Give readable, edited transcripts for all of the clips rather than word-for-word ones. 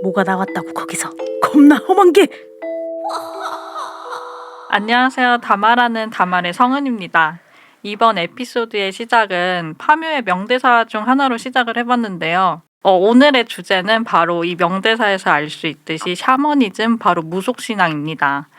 뭐가 나왔다고 거기서 겁나 험한 게. 안녕하세요. 다마라는 다말의 성은입니다. 이번 에피소드의 시작은 파묘의 명대사 중 하나로 시작을 해봤는데요. 오늘의 주제는 바로 이 명대사에서 알 수 있듯이 샤머니즘, 바로 무속신앙입니다.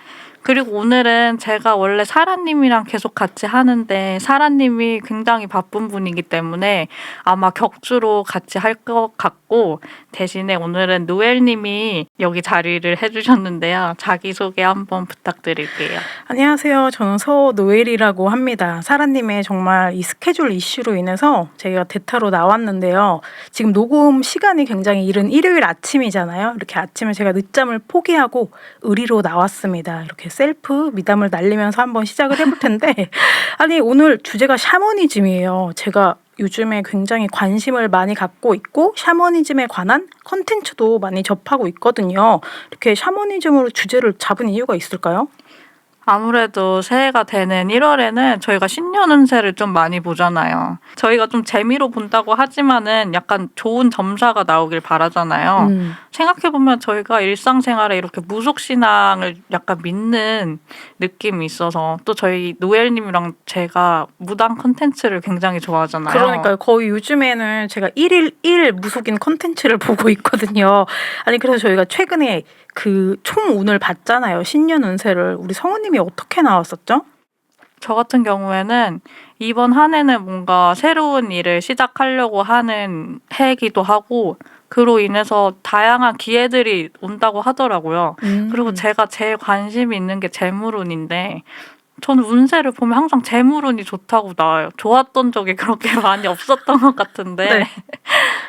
그리고 오늘은 제가 원래 사라님이랑 계속 같이 하는데 사라님이 굉장히 바쁜 분이기 때문에 아마 격주로 같이 할 것 같고, 대신에 오늘은 노엘님이 여기 자리를 해주셨는데요. 자기소개 한번 부탁드릴게요. 안녕하세요. 저는 서노엘이라고 합니다. 사라님의 정말 이 스케줄 이슈로 인해서 제가 대타로 나왔는데요. 지금 녹음 시간이 굉장히 이른 일요일 아침이잖아요. 이렇게 아침에 제가 늦잠을 포기하고 의리로 나왔습니다. 이렇게 셀프 미담을 날리면서 한번 시작을 해볼 텐데 아니 오늘 주제가 샤머니즘이에요. 제가 요즘에 굉장히 관심을 많이 갖고 있고 샤머니즘에 관한 컨텐츠도 많이 접하고 있거든요. 이렇게 샤머니즘으로 주제를 잡은 이유가 있을까요? 아무래도 새해가 되는 1월에는 저희가 신년 운세를 좀 많이 보잖아요. 저희가 좀 재미로 본다고 하지만은 약간 좋은 점사가 나오길 바라잖아요. 생각해보면 저희가 일상생활에 이렇게 무속신앙을 약간 믿는 느낌이 있어서, 또 저희 노엘님이랑 제가 무당 콘텐츠를 굉장히 좋아하잖아요. 그러니까요. 거의 요즘에는 제가 1일 1 무속인 컨텐츠를 보고 있거든요. 아니 그래서 저희가 최근에 그 총 운을 봤잖아요. 신년 운세를. 우리 성우님이 어떻게 나왔었죠? 저 같은 경우에는 이번 한 해는 뭔가 새로운 일을 시작하려고 하는 해이기도 하고, 그로 인해서 다양한 기회들이 온다고 하더라고요. 그리고 제가 제일 관심이 있는 게 재물운인데, 저는 운세를 보면 항상 재물운이 좋다고 나와요. 좋았던 적이 그렇게 많이 없었던 것 같은데. 네.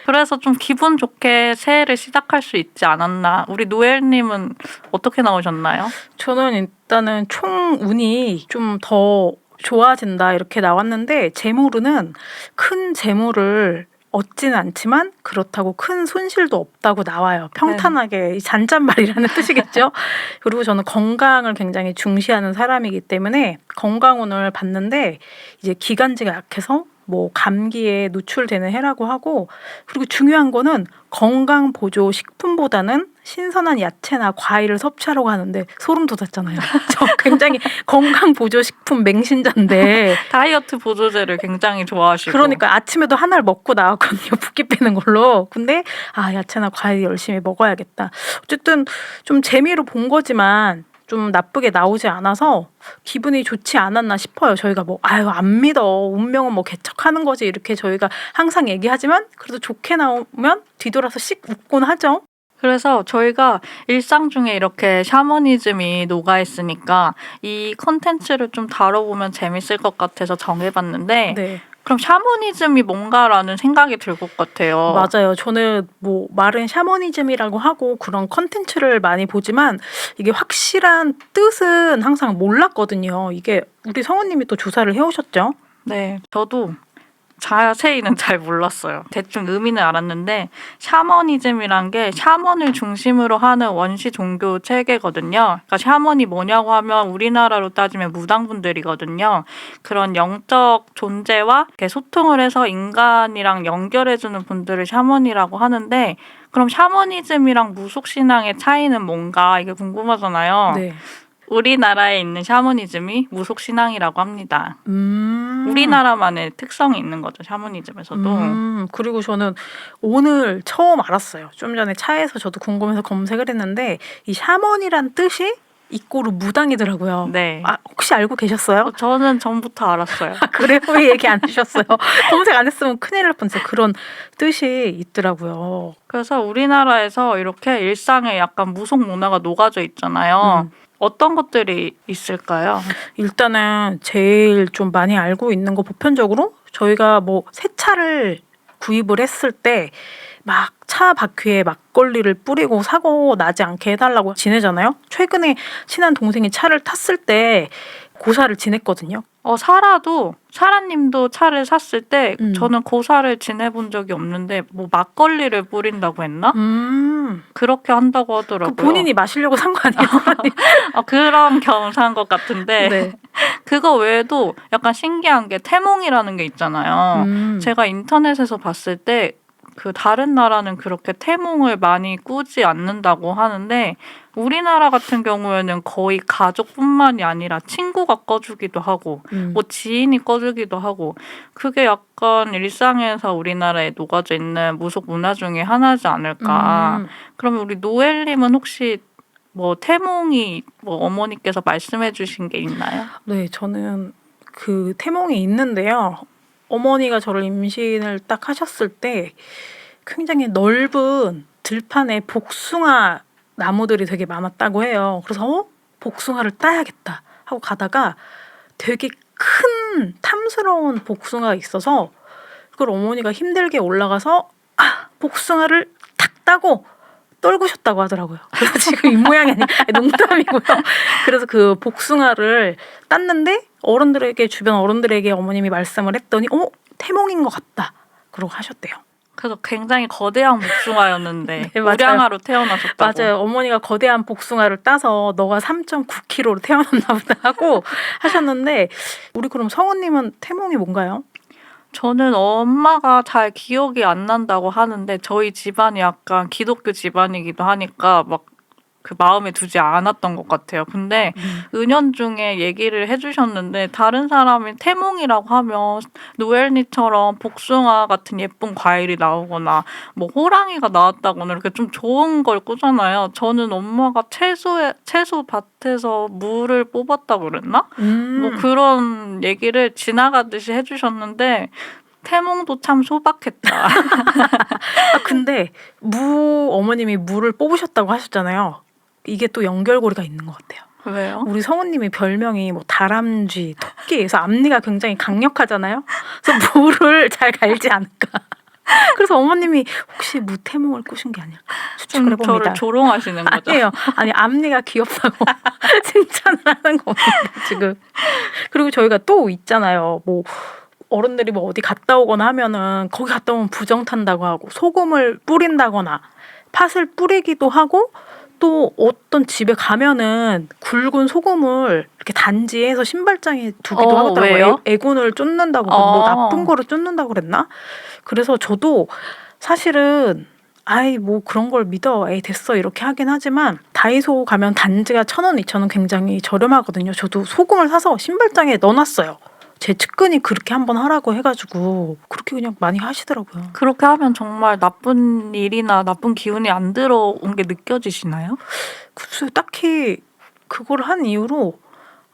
그래서 좀 기분 좋게 새해를 시작할 수 있지 않았나. 우리 노엘님은 어떻게 나오셨나요? 저는 일단은 총 운이 좀 더 좋아진다 이렇게 나왔는데 재물은 큰 재물을 얻지는 않지만 그렇다고 큰 손실도 없다고 나와요. 평탄하게 잔잔말이라는 뜻이겠죠. 그리고 저는 건강을 굉장히 중시하는 사람이기 때문에 건강운을 봤는데 이제 기관지가 약해서 뭐 감기에 노출되는 해라고 하고, 그리고 중요한 거는 건강 보조 식품보다는 신선한 야채나 과일을 섭취하라고 하는데 소름 돋았잖아요. 저 굉장히 건강 보조 식품 맹신자인데 다이어트 보조제를 굉장히 좋아하시고. 그러니까 아침에도 하나를 먹고 나왔거든요. 붓기 빼는 걸로. 근데 야채나 과일 열심히 먹어야겠다. 어쨌든 좀 재미로 본 거지만 좀 나쁘게 나오지 않아서 기분이 좋지 않았나 싶어요. 저희가 뭐 안 믿어, 운명은 뭐 개척하는 거지 이렇게 저희가 항상 얘기하지만 그래도 좋게 나오면 뒤돌아서 씩 웃곤 하죠. 그래서 저희가 일상 중에 이렇게 샤머니즘이 녹아있으니까 이 컨텐츠를 좀 다뤄보면 재밌을 것 같아서 정해봤는데, 네. 그럼 샤머니즘이 뭔가라는 생각이 들 것 같아요. 맞아요. 저는 뭐 말은 샤머니즘이라고 하고 그런 컨텐츠를 많이 보지만 이게 확실한 뜻은 항상 몰랐거든요. 이게 우리 성우님이 또 조사를 해오셨죠? 네, 저도 자세히는 잘 몰랐어요. 대충 의미는 알았는데, 샤머니즘이란 게 샤먼을 중심으로 하는 원시 종교 체계거든요. 그러니까 샤먼이 뭐냐고 하면 우리나라로 따지면 무당분들이거든요. 그런 영적 존재와 이렇게 소통을 해서 인간이랑 연결해주는 분들을 샤먼이라고 하는데, 그럼 샤머니즘이랑 무속신앙의 차이는 뭔가, 이게 궁금하잖아요. 네. 우리나라에 있는 샤머니즘이 무속신앙이라고 합니다. 우리나라만의 특성이 있는 거죠, 샤머니즘에서도. 그리고 저는 오늘 처음 알았어요. 좀 전에 차에서 저도 궁금해서 검색을 했는데 이 샤먼이란 뜻이 이꼬르 무당이더라고요. 네. 혹시 알고 계셨어요? 저는 전부터 알았어요. 그래요? 왜 얘기 안 해주셨어요? 검색 안 했으면 큰일 날 뻔했어요. 그런 뜻이 있더라고요. 그래서 우리나라에서 이렇게 일상에 약간 무속 문화가 녹아져 있잖아요. 어떤 것들이 있을까요? 일단은 제일 좀 많이 알고 있는 거 보편적으로 저희가 뭐 새 차를 구입을 했을 때 막 차 바퀴에 막걸리를 뿌리고 사고 나지 않게 해달라고 지내잖아요. 최근에 친한 동생이 차를 탔을 때 고사를 지냈거든요. 사라님도 차를 샀을 때 저는 고사를 지내본 적이 없는데, 뭐 막걸리를 뿌린다고 했나? 그렇게 한다고 하더라고요. 그 본인이 마시려고 산 거 아니에요? 그런 경우 산 것 같은데. 네. 그거 외에도 약간 신기한 게 태몽이라는 게 있잖아요. 제가 인터넷에서 봤을 때 그 다른 나라는 그렇게 태몽을 많이 꾸지 않는다고 하는데 우리나라 같은 경우에는 거의 가족뿐만이 아니라 친구가 꺼주기도 하고 뭐 지인이 꺼주기도 하고 그게 약간 일상에서 우리나라에 녹아져 있는 무속 문화 중에 하나지 않을까. 그러면 우리 노엘님은 혹시 뭐 태몽이 뭐 어머니께서 말씀해 주신 게 있나요? 네, 저는 그 태몽이 있는데요. 어머니가 저를 임신을 딱 하셨을 때 굉장히 넓은 들판에 복숭아 나무들이 되게 많았다고 해요. 그래서 복숭아를 따야겠다 하고 가다가 되게 큰 탐스러운 복숭아가 있어서 그걸 어머니가 힘들게 올라가서 복숭아를 탁 따고 떨구셨다고 하더라고요. 그래서 지금 이 모양이 아니 농담이고요. 그래서 그 복숭아를 땄는데 주변 어른들에게 어머님이 말씀을 했더니 태몽인 것 같다. 그러고 하셨대요. 그래서 굉장히 거대한 복숭아였는데 네, 맞아요. 우량아로 태어나셨다고. 맞아요. 어머니가 거대한 복숭아를 따서 너가 3.9kg로 태어났나 보다 하고 하셨는데 우리 그럼 성우님은 태몽이 뭔가요? 저는 엄마가 잘 기억이 안 난다고 하는데 저희 집안이 약간 기독교 집안이기도 하니까 막 그 마음에 두지 않았던 것 같아요. 근데 은연중에 얘기를 해주셨는데 다른 사람이 태몽이라고 하면 노엘니처럼 복숭아 같은 예쁜 과일이 나오거나 뭐 호랑이가 나왔다거나 이렇게 좀 좋은 걸 꾸잖아요. 저는 엄마가 채소 밭에서 물을 뽑았다고 그랬나? 뭐 그런 얘기를 지나가듯이 해주셨는데 태몽도 참 소박했다. 근데 어머님이 물을 뽑으셨다고 하셨잖아요. 이게 또 연결고리가 있는 것 같아요. 왜요? 우리 성우님이 별명이 뭐 다람쥐, 토끼에서 앞니가 굉장히 강력하잖아요. 그래서 물을 잘 갈지 않을까. 그래서 어머님이 혹시 무태몽을 꾸신 게 아닐까 추측을 해봅니다. 저를 조롱하시는 거죠? 아니에요. 아니 앞니가 귀엽다고 칭찬을 하는 겁니다 지금. 그리고 저희가 또 있잖아요. 뭐 어른들이 뭐 어디 갔다 오거나 하면은 거기 갔다 오면 부정 탄다고 하고 소금을 뿌린다거나 팥을 뿌리기도 하고 또 어떤 집에 가면은 굵은 소금을 이렇게 단지에서 신발장에 두기도 하더라고요. 왜요? 애군을 쫓는다고 뭐 나쁜 거를 쫓는다고 그랬나? 그래서 저도 사실은 뭐 그런 걸 믿어. 됐어. 이렇게 하긴 하지만 다이소 가면 단지가 1,000원, 2,000원 굉장히 저렴하거든요. 저도 소금을 사서 신발장에 넣어놨어요. 제 측근이 그렇게 한번 하라고 해가지고 그렇게 그냥 많이 하시더라고요. 그렇게 하면 정말 나쁜 일이나 나쁜 기운이 안 들어온 게 느껴지시나요? 글쎄요. 딱히 그걸 한 이후로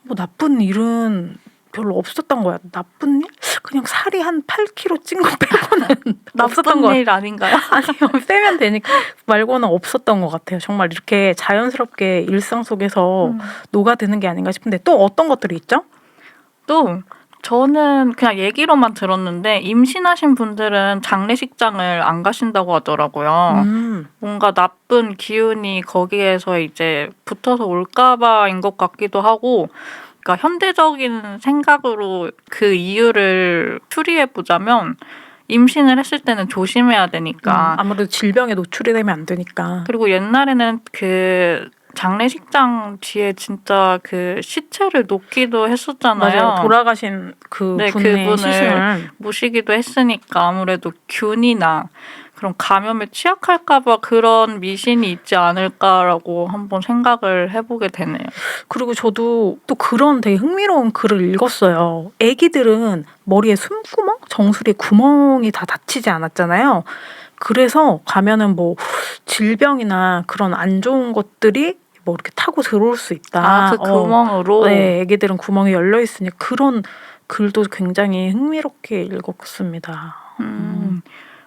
뭐 나쁜 일은 별로 없었던 거야. 나쁜 일? 그냥 살이 한 8kg 찐 거 빼고는 없었던 거 나쁜 일 아닌가요? 아니요. 빼면 되니까 말고는 없었던 것 같아요. 정말 이렇게 자연스럽게 일상 속에서 녹아드는 게 아닌가 싶은데 또 어떤 것들이 있죠? 또 저는 그냥 얘기로만 들었는데 임신하신 분들은 장례식장을 안 가신다고 하더라고요. 뭔가 나쁜 기운이 거기에서 이제 붙어서 올까봐인 것 같기도 하고 그러니까 현대적인 생각으로 그 이유를 추리해 보자면 임신을 했을 때는 조심해야 되니까 아무래도 질병에 노출이 되면 안 되니까. 그리고 옛날에는 그 장례식장 뒤에 진짜 그 시체를 놓기도 했었잖아요. 맞아요. 돌아가신 분의 그분을 시신을 모시기도 했으니까 아무래도 균이나 그런 감염에 취약할까봐 그런 미신이 있지 않을까라고 한번 생각을 해보게 되네요. 그리고 저도 또 그런 되게 흥미로운 글을 읽었어요. 애기들은 머리에 숨구멍? 정수리에 구멍이 다 닫히지 않았잖아요. 그래서 가면은 뭐 질병이나 그런 안 좋은 것들이 뭐 이렇게 타고 들어올 수 있다. 그 구멍으로? 네, 애기들은 구멍이 열려 있으니 그런 글도 굉장히 흥미롭게 읽었습니다.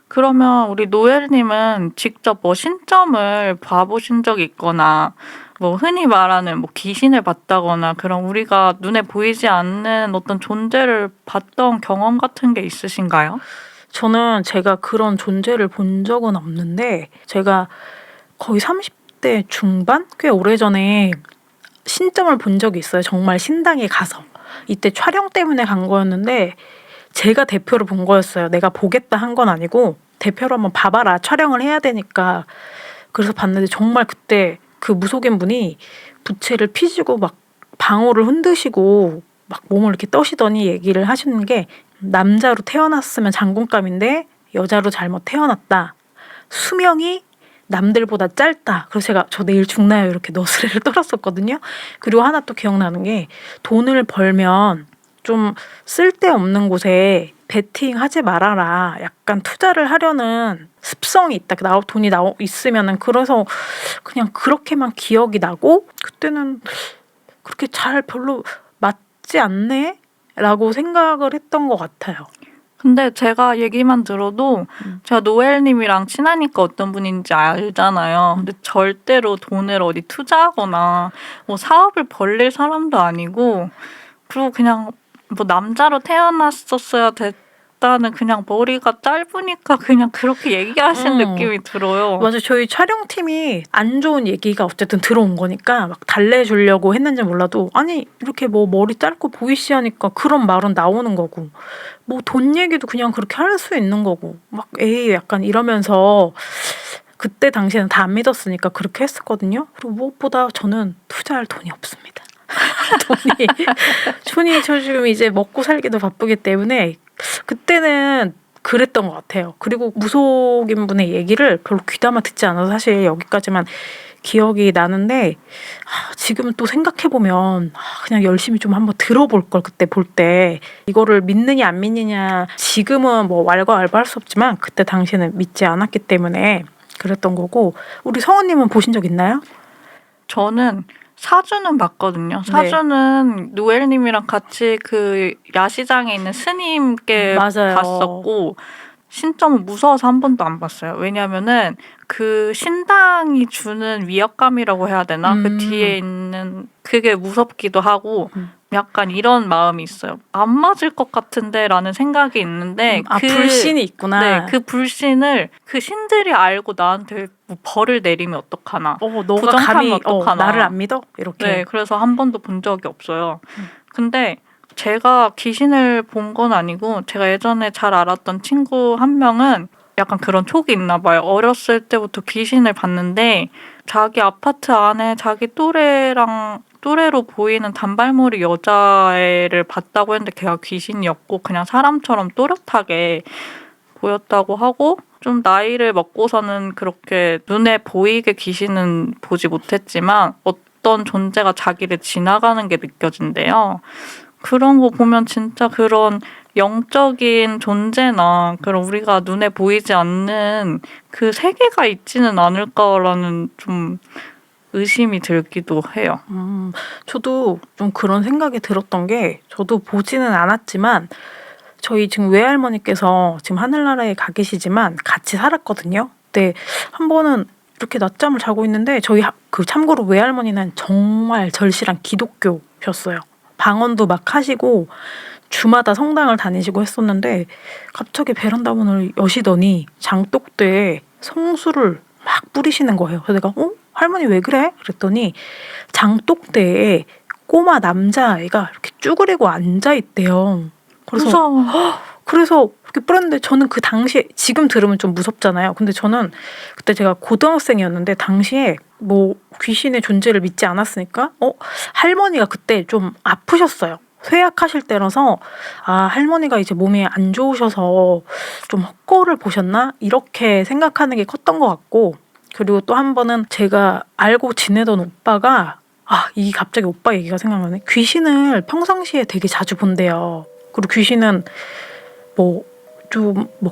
그러면 우리 노엘님은 직접 뭐 신점을 봐보신 적이 있거나 뭐 흔히 말하는 뭐 귀신을 봤다거나 그런 우리가 눈에 보이지 않는 어떤 존재를 봤던 경험 같은 게 있으신가요? 저는 제가 그런 존재를 본 적은 없는데 제가 거의 30대 중반? 꽤 오래전에 신점을 본 적이 있어요. 정말 신당에 가서. 이때 촬영 때문에 간 거였는데 제가 대표로 본 거였어요. 내가 보겠다 한 건 아니고 대표로 한번 봐봐라. 촬영을 해야 되니까. 그래서 봤는데 정말 그때 그 무속인 분이 부채를 피시고 막 방울을 흔드시고 막 몸을 이렇게 떠시더니 얘기를 하시는 게 남자로 태어났으면 장군감인데 여자로 잘못 태어났다. 수명이 남들보다 짧다. 그래서 저 내일 죽나요? 이렇게 너스레를 떨었었거든요. 그리고 하나 또 기억나는 게 돈을 벌면 좀 쓸데없는 곳에 베팅하지 말아라. 약간 투자를 하려는 습성이 있다. 돈이 있으면은 그래서 그냥 그렇게만 기억이 나고 그때는 그렇게 잘 별로 맞지 않네? 라고 생각을 했던 것 같아요. 근데 제가 얘기만 들어도 제가 노엘님이랑 친하니까 어떤 분인지 알잖아요. 근데 절대로 돈을 어디 투자하거나 뭐 사업을 벌릴 사람도 아니고 그리고 그냥 뭐 남자로 태어났었어야 됐다는 그냥 머리가 짧으니까 그냥 그렇게 얘기하신 느낌이 들어요. 맞아. 저희 촬영팀이 안 좋은 얘기가 어쨌든 들어온 거니까 막 달래주려고 했는지 몰라도 아니 이렇게 뭐 머리 짧고 보이시하니까 그런 말은 나오는 거고 뭐 돈 얘기도 그냥 그렇게 할 수 있는 거고 막 에이 약간 이러면서 그때 당시에는 다 안 믿었으니까 그렇게 했었거든요. 그리고 무엇보다 저는 투자할 돈이 없습니다. 돈이 저 지금 이제 먹고 살기도 바쁘기 때문에 그때는 그랬던 것 같아요. 그리고 무속인 분의 얘기를 별로 귀담아 듣지 않아서 사실 여기까지만 기억이 나는데 지금 또 생각해보면 그냥 열심히 좀 한번 들어볼 걸 그때 볼 때 이거를 믿느냐 안 믿느냐 지금은 뭐 왈가왈부할 수 없지만 그때 당시에는 믿지 않았기 때문에 그랬던 거고 우리 성우님은 보신 적 있나요? 저는 사주는 봤거든요. 사주는 노엘님이랑 같이 그 야시장에 있는 스님께 맞아요. 봤었고 신점은 무서워서 한 번도 안 봤어요. 왜냐면은 그 신당이 주는 위압감이라고 해야 되나? 그 뒤에 있는 그게 무섭기도 하고 약간 이런 마음이 있어요. 안 맞을 것 같은데 라는 생각이 있는데 불신이 있구나. 네, 그 불신을 그 신들이 알고 나한테 뭐 벌을 내리면 어떡하나. 너가 감히 어떡하나. 나를 안 믿어? 이렇게. 네, 그래서 한 번도 본 적이 없어요. 근데 제가 귀신을 본 건 아니고 제가 예전에 잘 알았던 친구 한 명은 약간 그런 촉이 있나 봐요. 어렸을 때부터 귀신을 봤는데 자기 아파트 안에 자기 또래로 보이는 단발머리 여자애를 봤다고 했는데 걔가 귀신이었고 그냥 사람처럼 또렷하게 보였다고 하고 좀 나이를 먹고서는 그렇게 눈에 보이게 귀신은 보지 못했지만 어떤 존재가 자기를 지나가는 게 느껴진대요. 그런 거 보면 진짜 그런 영적인 존재나 그런 우리가 눈에 보이지 않는 그 세계가 있지는 않을까라는 좀 의심이 들기도 해요. 저도 좀 그런 생각이 들었던 게 저도 보지는 않았지만 저희 지금 외할머니께서 지금 하늘나라에 가 계시지만 같이 살았거든요. 근데 한 번은 이렇게 낮잠을 자고 있는데 저희 참고로 외할머니는 정말 절실한 기독교셨어요. 방언도 막 하시고 주마다 성당을 다니시고 했었는데 갑자기 베란다 문을 여시더니 장독대에 성수를 막 뿌리시는 거예요. 그래서 내가 할머니 왜 그래? 그랬더니 장독대에 꼬마 남자아이가 이렇게 쭈그리고 앉아있대요. 그래서 무서워. 그래서 그렇게 뿌렸는데 저는 그 당시에 지금 들으면 좀 무섭잖아요. 근데 저는 그때 제가 고등학생이었는데 당시에 뭐 귀신의 존재를 믿지 않았으니까 할머니가 그때 좀 아프셨어요. 쇠약하실 때라서 할머니가 이제 몸이 안 좋으셔서 좀 헛거를 보셨나? 이렇게 생각하는 게 컸던 것 같고 그리고 또 한 번은 제가 알고 지내던 오빠가 이 갑자기 오빠 얘기가 생각나네. 귀신을 평상시에 되게 자주 본대요. 그리고 귀신은 뭐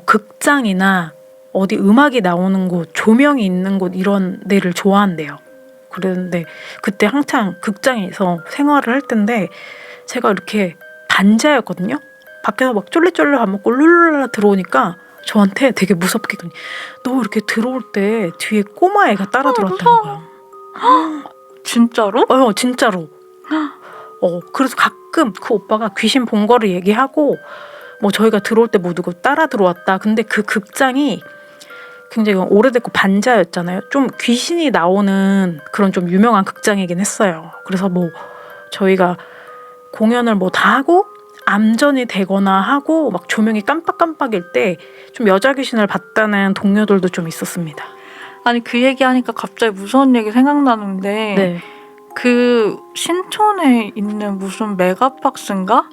극장이나 어디 음악이 나오는 곳, 조명이 있는 곳 이런 데를 좋아한대요. 그랬는데 그때 한창 극장에서 생활을 할 때인데 제가 이렇게 반지하였거든요. 밖에서 막 쫄래쫄래 밥 먹고 룰루랄라 들어오니까 저한테 되게 무섭게 너 이렇게 들어올 때 뒤에 꼬마애가 따라 들어왔다는 거야. 진짜로? 진짜로. 그래서 가끔 그 오빠가 귀신 본 거를 얘기하고 뭐 저희가 들어올 때 뭐 누구 따라 들어왔다. 근데 그 극장이 굉장히 오래됐고 반지하였잖아요. 좀 귀신이 나오는 그런 좀 유명한 극장이긴 했어요. 그래서 뭐 저희가 공연을 뭐 다 하고 암전이 되거나 하고 막 조명이 깜빡깜빡일 때 좀 여자 귀신을 봤다는 동료들도 좀 있었습니다. 아니 그 얘기하니까 갑자기 무서운 얘기 생각나는데 네. 그 신촌에 있는 무슨 메가박스인가?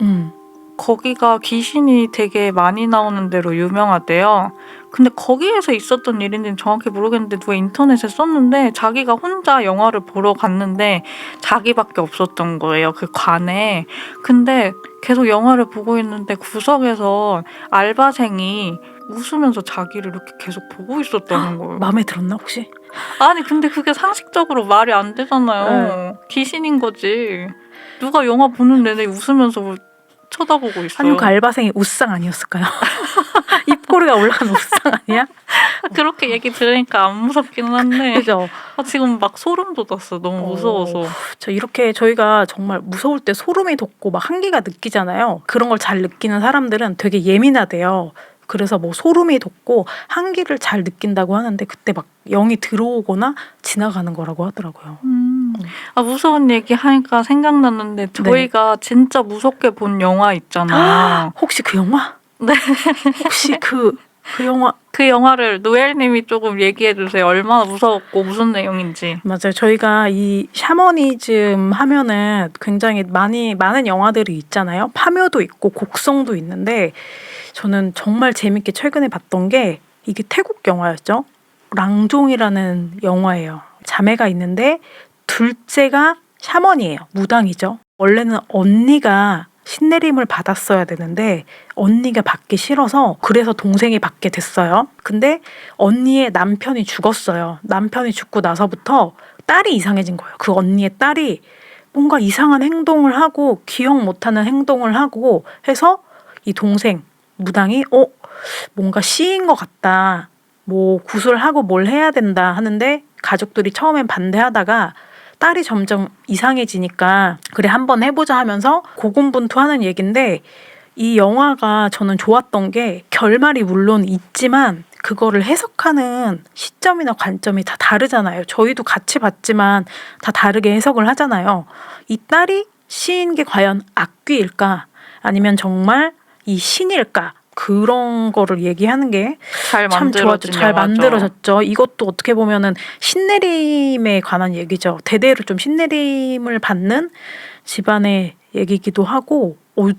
거기가 귀신이 되게 많이 나오는 데로 유명하대요. 근데 거기에서 있었던 일인지는 정확히 모르겠는데 누가 인터넷에 썼는데 자기가 혼자 영화를 보러 갔는데 자기밖에 없었던 거예요. 그 관에. 근데 계속 영화를 보고 있는데 구석에서 알바생이 웃으면서 자기를 이렇게 계속 보고 있었다는 거예요. 마음에 들었나 혹시? 아니 근데 그게 상식적으로 말이 안 되잖아요. 귀신인 거지. 누가 영화 보는 내내 웃으면서 쳐다보고 있어요. 아니면 그 알바생이 웃상 아니었을까요? 입꼬리가 올라간 웃상 아니야? 그렇게 얘기 들으니까 안 무섭기는 한데 그죠? 지금 막 소름 돋았어. 너무 무서워서. 이렇게 저희가 정말 무서울 때 소름이 돋고 막 한기가 느끼잖아요. 그런 걸 잘 느끼는 사람들은 되게 예민하대요. 그래서 뭐 소름이 돋고 한기를 잘 느낀다고 하는데 그때 막 영이 들어오거나 지나가는 거라고 하더라고요. 아, 무서운 얘기 하니까 생각났는데 저희가 진짜 무섭게 본 영화 있잖아요. 혹시 그 영화? 네. 혹시 그 영화? 그 영화를 노엘님이 조금 얘기해 주세요. 얼마나 무서웠고 무슨 내용인지. 맞아요. 저희가 이 샤머니즘 하면은 굉장히 많은 영화들이 있잖아요. 파묘도 있고 곡성도 있는데 저는 정말 재밌게 최근에 봤던 게 이게 태국 영화였죠. 랑종이라는 영화예요. 자매가 있는데 둘째가 샤머니예요. 무당이죠. 원래는 언니가 신내림을 받았어야 되는데 언니가 받기 싫어서 그래서 동생이 받게 됐어요. 근데 언니의 남편이 죽었어요. 남편이 죽고 나서부터 딸이 이상해진 거예요. 그 언니의 딸이 뭔가 이상한 행동을 하고 기억 못하는 행동을 하고 해서 이 동생 무당이 뭔가 씨인 것 같다. 뭐 구술하고 뭘 해야 된다 하는데 가족들이 처음엔 반대하다가 딸이 점점 이상해지니까 그래 한번 해보자 하면서 고군분투하는 얘긴데 이 영화가 저는 좋았던 게 결말이 물론 있지만 그거를 해석하는 시점이나 관점이 다 다르잖아요. 저희도 같이 봤지만 다 다르게 해석을 하잖아요. 이 딸이 시인 게 과연 악귀일까 아니면 정말 이 신일까 그런 거를 얘기하는 게 참 좋았죠. 잘 만들어졌죠. 이것도 어떻게 보면은 신내림에 관한 얘기죠. 대대로 좀 신내림을 받는 집안의 얘기기도 하고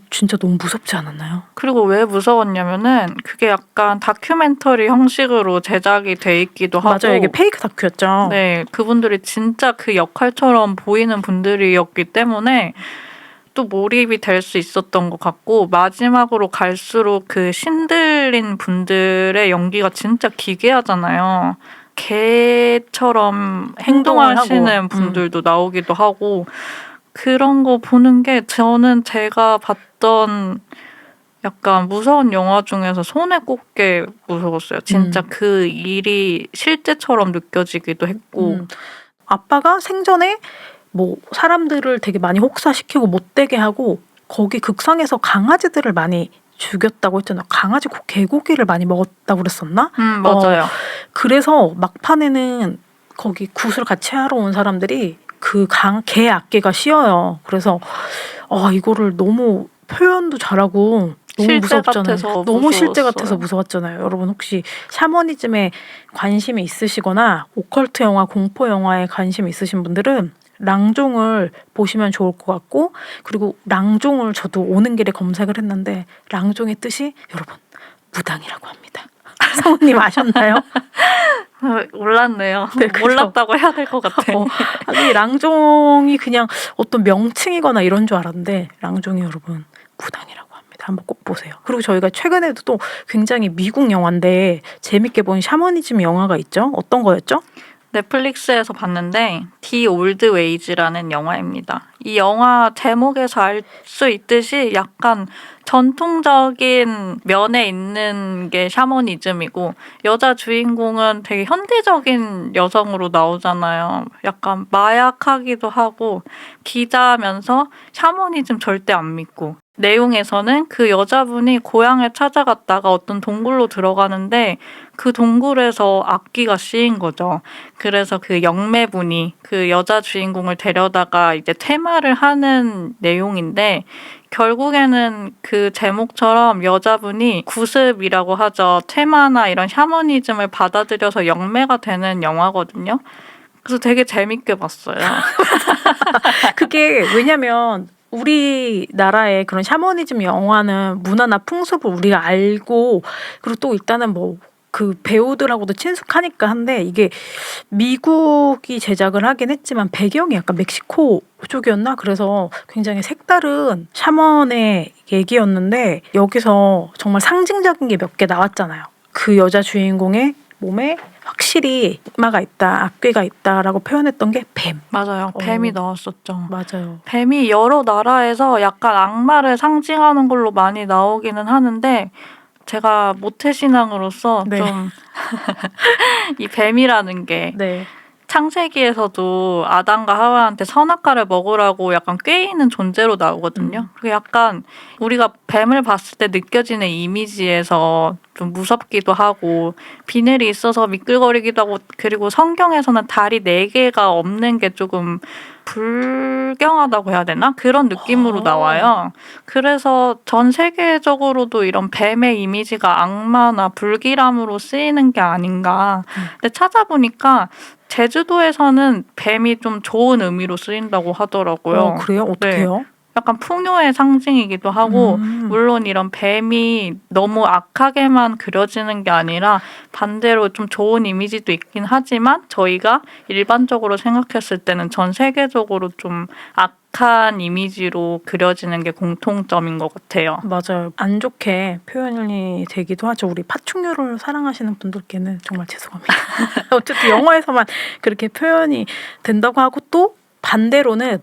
진짜 너무 무섭지 않았나요? 그리고 왜 무서웠냐면은 그게 약간 다큐멘터리 형식으로 제작이 돼 있기도 하고 맞아요. 이게 페이크 다큐였죠. 네, 그분들이 진짜 그 역할처럼 보이는 분들이었기 때문에 또 몰입이 될 수 있었던 것 같고 마지막으로 갈수록 그 신들린 분들의 연기가 진짜 기괴하잖아요. 개처럼 행동하시는 분들도 나오기도 하고 그런 거 보는 게 저는 제가 봤던 약간 무서운 영화 중에서 손에 꼽게 무서웠어요. 진짜 그 일이 실제처럼 느껴지기도 했고 아빠가 생전에 뭐 사람들을 되게 많이 혹사시키고 못되게 하고 거기 극성에서 강아지들을 많이 죽였다고 했잖아요. 강아지 개고기를 많이 먹었다고 그랬었나? 맞아요. 그래서 막판에는 거기 굿을 같이 하러 온 사람들이 그 개 악귀가 씌어요. 그래서 이거를 너무 표현도 잘하고 너무 무섭잖아요. 너무 실제 같아서 무서웠잖아요. 여러분 혹시 샤머니즘에 관심이 있으시거나 오컬트 영화, 공포 영화에 관심이 있으신 분들은 랑종을 보시면 좋을 것 같고 그리고 랑종을 저도 오는 길에 검색을 했는데 랑종의 뜻이 여러분 무당이라고 합니다. 성우님 아셨나요? 몰랐네요. 네, 그렇죠. 몰랐다고 해야 될 것 같아. 아니 랑종이 그냥 어떤 명칭이거나 이런 줄 알았는데 랑종이 여러분 무당이라고 합니다. 한번 꼭 보세요. 그리고 저희가 최근에도 또 굉장히 미국 영화인데 재밌게 본 샤머니즘 영화가 있죠. 어떤 거였죠? 넷플릭스에서 봤는데 디 올드 웨이즈라는 영화입니다. 이 영화 제목에서 알 수 있듯이 약간 전통적인 면에 있는 게 샤머니즘이고 여자 주인공은 되게 현대적인 여성으로 나오잖아요. 약간 마약하기도 하고 기자면서 샤머니즘 절대 안 믿고 내용에서는 그 여자분이 고향에 찾아갔다가 어떤 동굴로 들어가는데 그 동굴에서 악귀가 씌인 거죠. 그래서 그 영매분이 그 여자 주인공을 데려다가 이제 퇴마를 하는 내용인데 결국에는 그 제목처럼 여자분이 구습이라고 하죠. 퇴마나 이런 샤머니즘을 받아들여서 영매가 되는 영화거든요. 그래서 되게 재밌게 봤어요. 그게 왜냐면 우리나라의 그런 샤머니즘 영화는 문화나 풍습을 우리가 알고 그리고 또 일단은 뭐 그 배우들하고도 친숙하니까 한데 이게 미국이 제작을 하긴 했지만 배경이 약간 멕시코 쪽이었나? 그래서 굉장히 색다른 샤먼의 얘기였는데 여기서 정말 상징적인 게 몇 개 나왔잖아요. 그 여자 주인공의 몸에 확실히 악마가 있다, 악귀가 있다라고 표현했던 게 뱀. 맞아요. 뱀이 나왔었죠. 맞아요. 뱀이 여러 나라에서 약간 악마를 상징하는 걸로 많이 나오기는 하는데 제가 모태신앙으로서 네. 좀 이 뱀이라는 게 네. 창세기에서도 아담과 하와한테 선악과를 먹으라고 약간 꾀이는 존재로 나오거든요. 그게 약간 우리가 뱀을 봤을 때 느껴지는 이미지에서 좀 무섭기도 하고 비늘이 있어서 미끌거리기도 하고 그리고 성경에서는 다리 4개가 없는 게 조금 불경하다고 해야 되나? 그런 느낌으로 나와요. 그래서 전 세계적으로도 이런 뱀의 이미지가 악마나 불길함으로 쓰이는 게 아닌가. 근데 찾아보니까 제주도에서는 뱀이 좀 좋은 의미로 쓰인다고 하더라고요. 그래요? 어떻게요? 약간 풍요의 상징이기도 하고 물론 이런 뱀이 너무 악하게만 그려지는 게 아니라 반대로 좀 좋은 이미지도 있긴 하지만 저희가 일반적으로 생각했을 때는 전 세계적으로 좀 악한 이미지로 그려지는 게 공통점인 것 같아요. 맞아요. 안 좋게 표현이 되기도 하죠. 우리 파충류를 사랑하시는 분들께는 정말 죄송합니다. 어쨌든 영화에서만 그렇게 표현이 된다고 하고 또 반대로는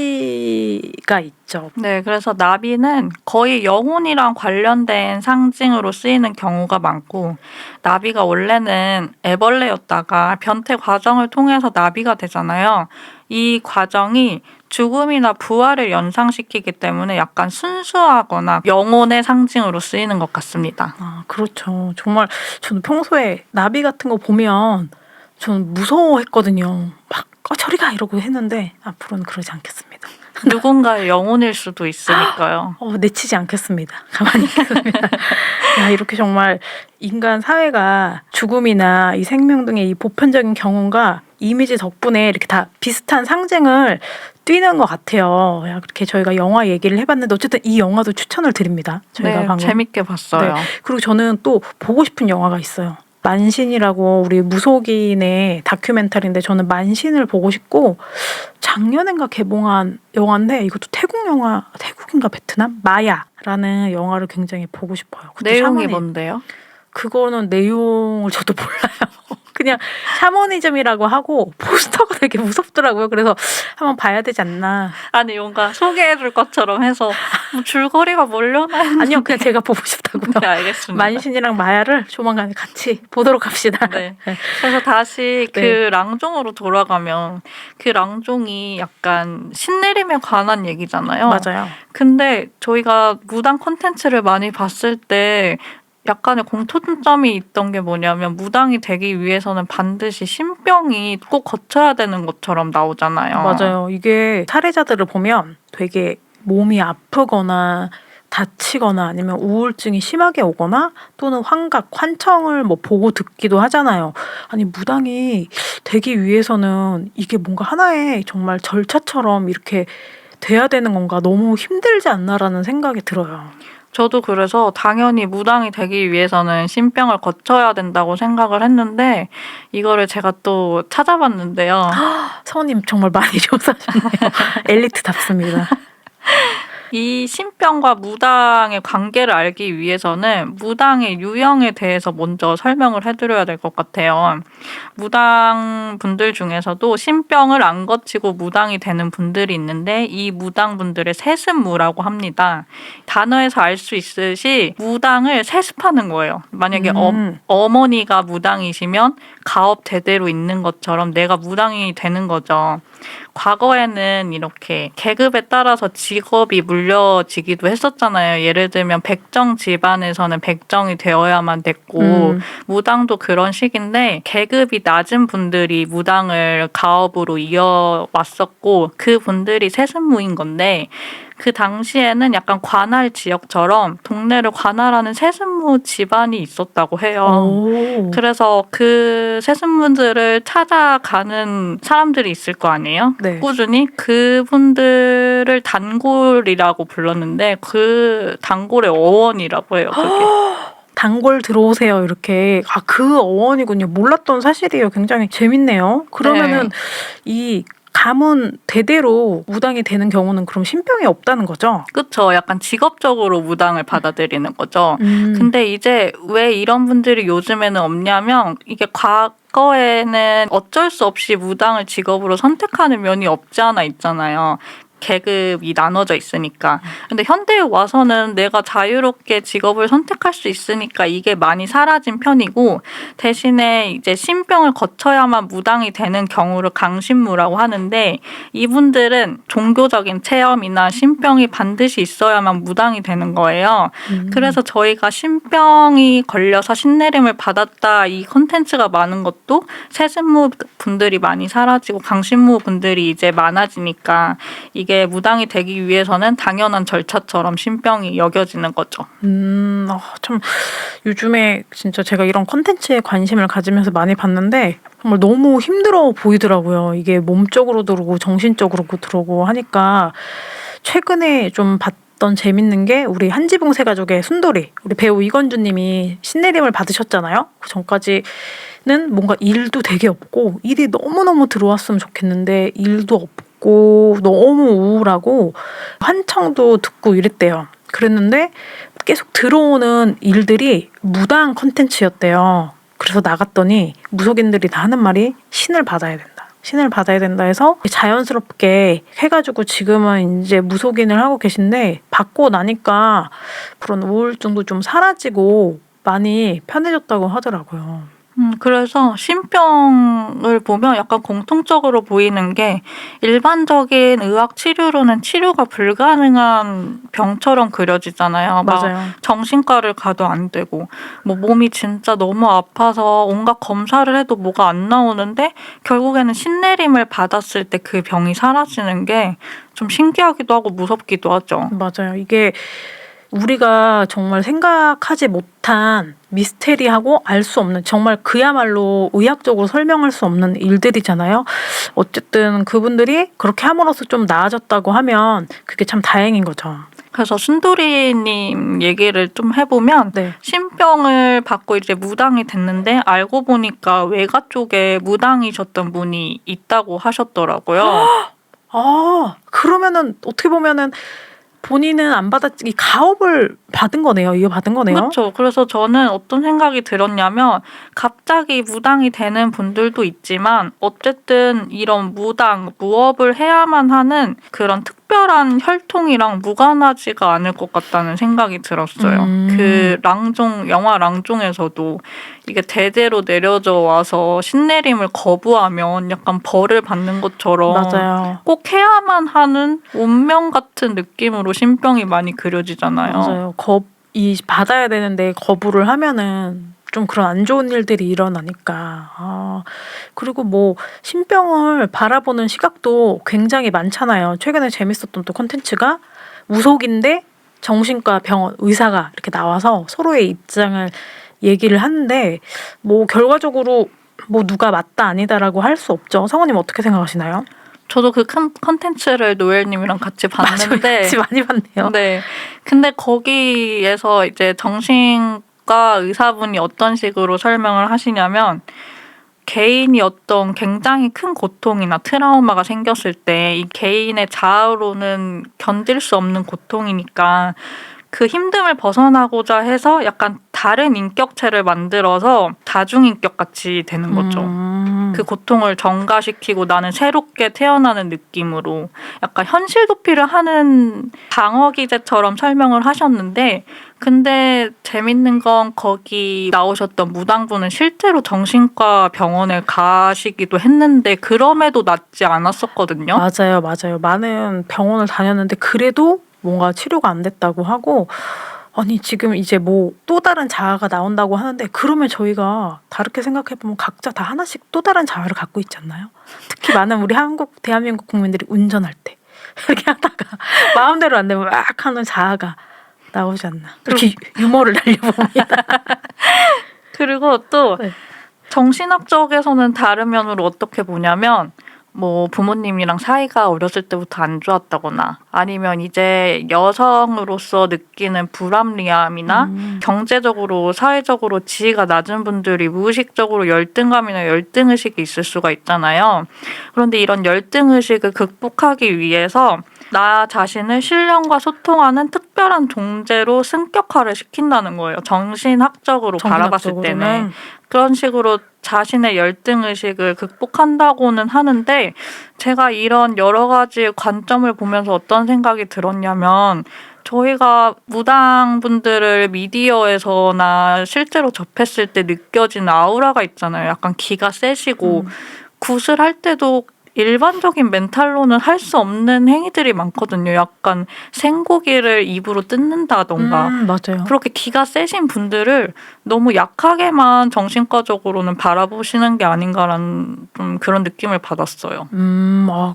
나비가 있죠. 네, 그래서 나비는 거의 영혼이랑 관련된 상징으로 쓰이는 경우가 많고 나비가 원래는 애벌레였다가 변태 과정을 통해서 나비가 되잖아요. 이 과정이 죽음이나 부활을 연상시키기 때문에 약간 순수하거나 영혼의 상징으로 쓰이는 것 같습니다. 아, 그렇죠. 정말 저는 평소에 나비 같은 거 보면 저는 무서워했거든요. 막 저리 가 이러고 했는데 앞으로는 그러지 않겠습니다. 누군가의 영혼일 수도 있으니까요. 내치지 않겠습니다. 가만히 있겠습니다. 야, 이렇게 정말 인간 사회가 죽음이나 이 생명 등의 이 보편적인 경험과 이미지 덕분에 이렇게 다 비슷한 상징을 띄는 것 같아요. 야, 그렇게 저희가 영화 얘기를 해봤는데 어쨌든 이 영화도 추천을 드립니다. 저희가 네, 방금 재밌게 봤어요. 네. 그리고 저는 또 보고 싶은 영화가 있어요. 만신이라고 우리 무속인의 다큐멘터리인데 저는 만신을 보고 싶고 작년인가 개봉한 영화인데 이것도 태국 영화, 태국인가 베트남? 마야라는 영화를 굉장히 보고 싶어요. 그것도 내용이 샤머니- 뭔데요? 그거는 내용을 저도 몰라요. 그냥 샤머니즘이라고 하고 포스터가 되게 무섭더라고요. 그래서 한번 봐야 되지 않나. 아니 뭔가 소개해줄 것처럼 해서 뭐 줄거리가 뭘려나 했는데. 아니요, 그냥 제가 보고 싶다고요. 네, 알겠습니다. 만신이랑 마야를 조만간 같이 보도록 합시다. 네. 그래서 다시 그 네. 랑종으로 돌아가면 그 랑종이 약간 신내림에 관한 얘기잖아요. 맞아요. 근데 저희가 무당 콘텐츠를 많이 봤을 때 약간의 공통점이 있던 게 뭐냐면 무당이 되기 위해서는 반드시 신병이 꼭 거쳐야 되는 것처럼 나오잖아요. 맞아요. 이게 사례자들을 보면 되게 몸이 아프거나 다치거나 아니면 우울증이 심하게 오거나 또는 환각, 환청을 뭐 보고 듣기도 하잖아요. 아니 무당이 되기 위해서는 이게 뭔가 하나의 정말 절차처럼 이렇게 돼야 되는 건가 너무 힘들지 않나라는 생각이 들어요. 저도 그래서 당연히 무당이 되기 위해서는 신병을 거쳐야 된다고 생각을 했는데 이거를 제가 또 찾아봤는데요. 서원님 정말 많이 조사하셨네요. 엘리트답습니다. 이 신병과 무당의 관계를 알기 위해서는 무당의 유형에 대해서 먼저 설명을 해드려야 될 것 같아요. 무당 분들 중에서도 신병을 안 거치고 무당이 되는 분들이 있는데 이 무당 분들의 세습무라고 합니다. 단어에서 알 수 있듯이 무당을 세습하는 거예요. 만약에 어머니가 무당이시면 가업 대대로 있는 것처럼 내가 무당이 되는 거죠. 과거에는 이렇게 계급에 따라서 직업이 물려지기도 했었잖아요. 예를 들면 백정 집안에서는 백정이 되어야만 됐고 무당도 그런 식인데 계급이 낮은 분들이 무당을 가업으로 이어왔었고 그 분들이 세습무인 건데 그 당시에는 약간 관할 지역처럼 동네를 관할하는 세습무 집안이 있었다고 해요. 오. 그래서 그 세습무들을 찾아가는 사람들이 있을 거 아니에요? 네. 꾸준히 그분들을 단골이라고 불렀는데 그 단골의 어원이라고 해요. 그게. 단골 들어오세요 이렇게 그 어원이군요. 몰랐던 사실이에요. 굉장히 재밌네요. 그러면은 이 가문 대대로 무당이 되는 경우는 그럼 신병이 없다는 거죠? 그쵸. 약간 직업적으로 무당을 받아들이는 거죠. 음. 근데 이제 왜 이런 분들이 요즘에는 없냐면 이게 과거에는 어쩔 수 없이 무당을 직업으로 선택하는 면이 없지 않아 있잖아요. 계급이 나눠져 있으니까. 근데 현대에 와서는 내가 자유롭게 직업을 선택할 수 있으니까 이게 많이 사라진 편이고, 대신에 이제 신병을 거쳐야만 무당이 되는 경우를 강신무라고 하는데, 이분들은 종교적인 체험이나 신병이 반드시 있어야만 무당이 되는 거예요. 그래서 저희가 신병이 걸려서 신내림을 받았다 이 컨텐츠가 많은 것도 세신무 분들이 많이 사라지고 강신무 분들이 이제 많아지니까 이게 무당이 되기 위해서는 당연한 절차처럼 신병이 여겨지는 거죠. 참 요즘에 진짜 제가 이런 컨텐츠에 관심을 가지면서 많이 봤는데 정말 너무 힘들어 보이더라고요. 이게 몸적으로도 그러고 정신적으로도 그러고 하니까 최근에 좀 봤던 재밌는 게 우리 한지붕 세 가족의 순돌이 우리 배우 이건주님이 신내림을 받으셨잖아요. 그 전까지는 뭔가 일도 되게 없고 일이 너무너무 들어왔으면 좋겠는데 일도 없고 너무 우울하고 환청도 듣고 이랬대요. 그랬는데 계속 들어오는 일들이 무당 컨텐츠였대요. 그래서 나갔더니 무속인들이 다 하는 말이 신을 받아야 된다. 신을 받아야 된다 해서 자연스럽게 해가지고 지금은 이제 무속인을 하고 계신데 받고 나니까 그런 우울증도 좀 사라지고 많이 편해졌다고 하더라고요. 그래서 신병을 보면 약간 공통적으로 보이는 게 일반적인 의학 치료로는 치료가 불가능한 병처럼 그려지잖아요. 막 맞아요. 정신과를 가도 안 되고 뭐 몸이 진짜 너무 아파서 온갖 검사를 해도 뭐가 안 나오는데 결국에는 신내림을 받았을 때 그 병이 사라지는 게 좀 신기하기도 하고 무섭기도 하죠. 맞아요. 이게 우리가 정말 생각하지 못한 미스테리하고 알 수 없는 정말 그야말로 의학적으로 설명할 수 없는 일들이잖아요. 어쨌든 그분들이 그렇게 함으로써 좀 나아졌다고 하면 그게 참 다행인 거죠. 그래서 순돌이님 얘기를 좀 해보면 네. 신병을 받고 이제 무당이 됐는데 알고 보니까 외가 쪽에 무당이셨던 분이 있다고 하셨더라고요. 그러면은 어떻게 보면은 본인은 안 받았지 이 가업을 받은 거네요. 이어받은 거네요. 그렇죠. 그래서 저는 어떤 생각이 들었냐면 갑자기 무당이 되는 분들도 있지만 어쨌든 이런 무당, 무업을 해야만 하는 그런 특별한 혈통이랑 무관하지가 않을 것 같다는 생각이 들었어요. 그 영화 랑종에서도 이게 대대로 내려져 와서 신내림을 거부하면 약간 벌을 받는 것처럼 맞아요. 꼭 해야만 하는 운명 같은 느낌으로 신병이 많이 그려지잖아요. 맞아요. 이 받아야 되는데 거부를 하면은 좀 그런 안 좋은 일들이 일어나니까. 그리고 뭐 신병을 바라보는 시각도 굉장히 많잖아요. 최근에 재밌었던 또 콘텐츠가 무속인데 정신과 병원 의사가 이렇게 나와서 서로의 입장을 얘기를 하는데 뭐 결과적으로 뭐 누가 맞다 아니다라고 할 수 없죠. 성우님 어떻게 생각하시나요? 저도 그 컨텐츠를 노엘님이랑 같이 봤는데 같이 많이 봤네요. 네. 근데 거기에서 이제 정신과 의사분이 어떤 식으로 설명을 하시냐면 개인이 어떤 굉장히 큰 고통이나 트라우마가 생겼을 때 이 개인의 자아로는 견딜 수 없는 고통이니까 그 힘듦을 벗어나고자 해서 약간 다른 인격체를 만들어서 다중인격 같이 되는 거죠. 그 고통을 전가시키고 나는 새롭게 태어나는 느낌으로 약간 현실 도피를 하는 방어 기제처럼 설명을 하셨는데, 근데 재밌는 건 거기 나오셨던 무당분은 실제로 정신과 병원에 가시기도 했는데 그럼에도 낫지 않았었거든요. 맞아요. 많은 병원을 다녔는데 그래도 뭔가 치료가 안 됐다고 하고 아니 지금 이제 뭐 또 다른 자아가 나온다고 하는데 그러면 저희가 다르게 생각해보면 각자 다 하나씩 또 다른 자아를 갖고 있지 않나요? 특히 많은 우리 대한민국 국민들이 운전할 때 이렇게 하다가 마음대로 안 되면 막 하는 자아가 나오지 않나. 그렇게 유머를 날려봅니다. 그리고 또 네. 정신학적에서는 다른 면으로 어떻게 보냐면 뭐 부모님이랑 사이가 어렸을 때부터 안 좋았다거나 아니면 이제 여성으로서 느끼는 불합리함이나 경제적으로 사회적으로 지위가 낮은 분들이 무의식적으로 열등감이나 열등의식이 있을 수가 있잖아요. 그런데 이런 열등의식을 극복하기 위해서 나 자신을 신령과 소통하는 특별한 존재로 승격화를 시킨다는 거예요. 정신학적으로 바라봤을 때는. 그런 식으로 자신의 열등의식을 극복한다고는 하는데 제가 이런 여러 가지 관점을 보면서 어떤 생각이 들었냐면 저희가 무당분들을 미디어에서나 실제로 접했을 때 느껴지는 아우라가 있잖아요. 약간 기가 세시고 굿을 할 때도 일반적인 멘탈로는 할 수 없는 행위들이 많거든요. 약간 생고기를 입으로 뜯는다던가 맞아요. 그렇게 기가 세신 분들을 너무 약하게만 정신과적으로는 바라보시는 게 아닌가라는 좀 그런 느낌을 받았어요.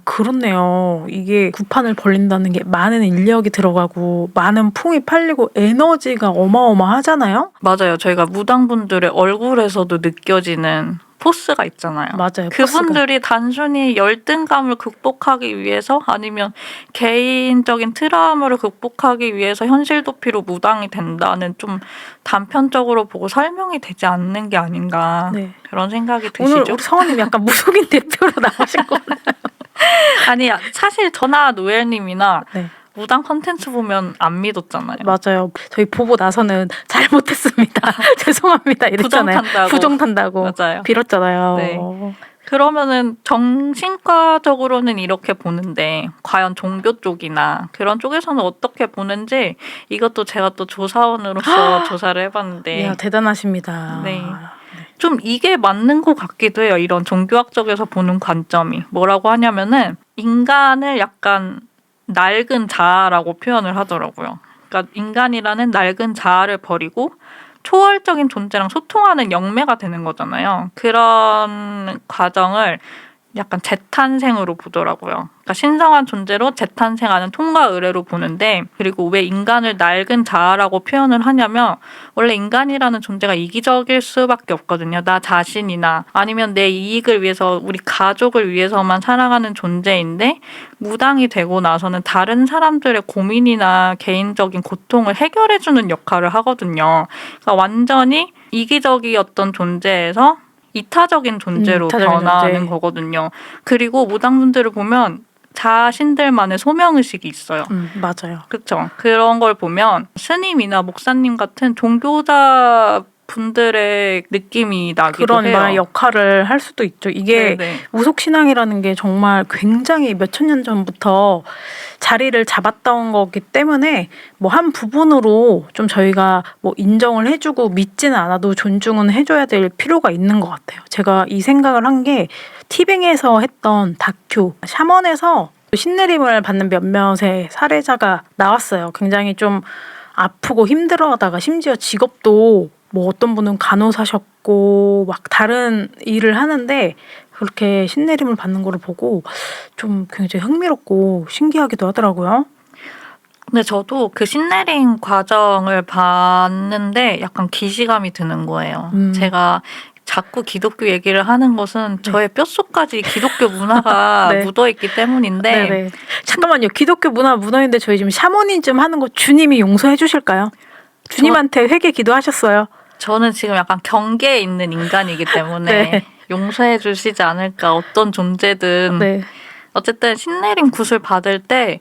그렇네요. 이게 구판을 벌린다는 게 많은 인력이 들어가고 많은 풍이 팔리고 에너지가 어마어마하잖아요. 맞아요. 저희가 무당분들의 얼굴에서도 느껴지는 포스가 있잖아요. 맞아요. 그분들이 단순히 열등감을 극복하기 위해서 아니면 개인적인 트라우마를 극복하기 위해서 현실 도피로 무당이 된다는 좀 단편적으로 보고 설명이 되지 않는 게 아닌가 네. 그런 생각이 드시죠? 오늘 우리 성우님 약간 무속인 대표로 나오신 거 아니 사실 저나 노엘님이나 네. 무당 컨텐츠 보면 안 믿었잖아요. 맞아요. 저희 보고 나서는 잘못했습니다. 죄송합니다. 이랬잖아요. 부정 탄다고. 맞아요. 빌었잖아요. 네. 그러면은 정신과적으로는 이렇게 보는데 과연 종교 쪽이나 그런 쪽에서는 어떻게 보는지 이것도 제가 또 조사원으로서 조사를 해봤는데 이야, 대단하십니다. 네. 좀 이게 맞는 것 같기도 해요. 이런 종교학적에서 보는 관점이 뭐라고 하냐면은 인간을 약간 낡은 자아라고 표현을 하더라고요. 그러니까 인간이라는 낡은 자아를 버리고 초월적인 존재랑 소통하는 영매가 되는 거잖아요. 그런 과정을 약간 재탄생으로 보더라고요. 그러니까 신성한 존재로 재탄생하는 통과 의례로 보는데 그리고 왜 인간을 낡은 자아라고 표현을 하냐면 원래 인간이라는 존재가 이기적일 수밖에 없거든요. 나 자신이나 아니면 내 이익을 위해서 우리 가족을 위해서만 살아가는 존재인데 무당이 되고 나서는 다른 사람들의 고민이나 개인적인 고통을 해결해주는 역할을 하거든요. 그러니까 완전히 이기적이었던 존재에서 이타적인 존재로 변화하는 거거든요. 그리고 무당분들을 보면 자신들만의 소명의식이 있어요. 맞아요. 그렇죠. 그런 걸 보면 스님이나 목사님 같은 종교자 분들의 느낌이 나기도 해요. 그런 역할을 할 수도 있죠. 이게 무속신앙이라는 게 정말 굉장히 몇천 년 전부터 자리를 잡았던 거기 때문에 뭐 한 부분으로 좀 저희가 뭐 인정을 해주고 믿지는 않아도 존중은 해줘야 될 필요가 있는 것 같아요. 제가 이 생각을 한 게 티빙에서 했던 다큐 샤먼에서 신내림을 받는 몇몇의 사례자가 나왔어요. 굉장히 좀 아프고 힘들어하다가 심지어 직업도 뭐 어떤 분은 간호사셨고 막 다른 일을 하는데 그렇게 신내림을 받는 거를 보고 좀 굉장히 흥미롭고 신기하기도 하더라고요. 근데 저도 그 신내림 과정을 봤는데 약간 기시감이 드는 거예요. 제가 자꾸 기독교 얘기를 하는 것은 저의 뼛속까지 기독교 문화가 묻어있기 때문인데 네네. 잠깐만요. 기독교 문화 묻어있는데 저희 지금 샤머니즘 하는 거 주님이 용서해 주실까요? 주님한테 회개 기도하셨어요? 저는 지금 약간 경계에 있는 인간이기 때문에 용서해 주시지 않을까 어떤 존재든 어쨌든 신내림 굿을 받을 때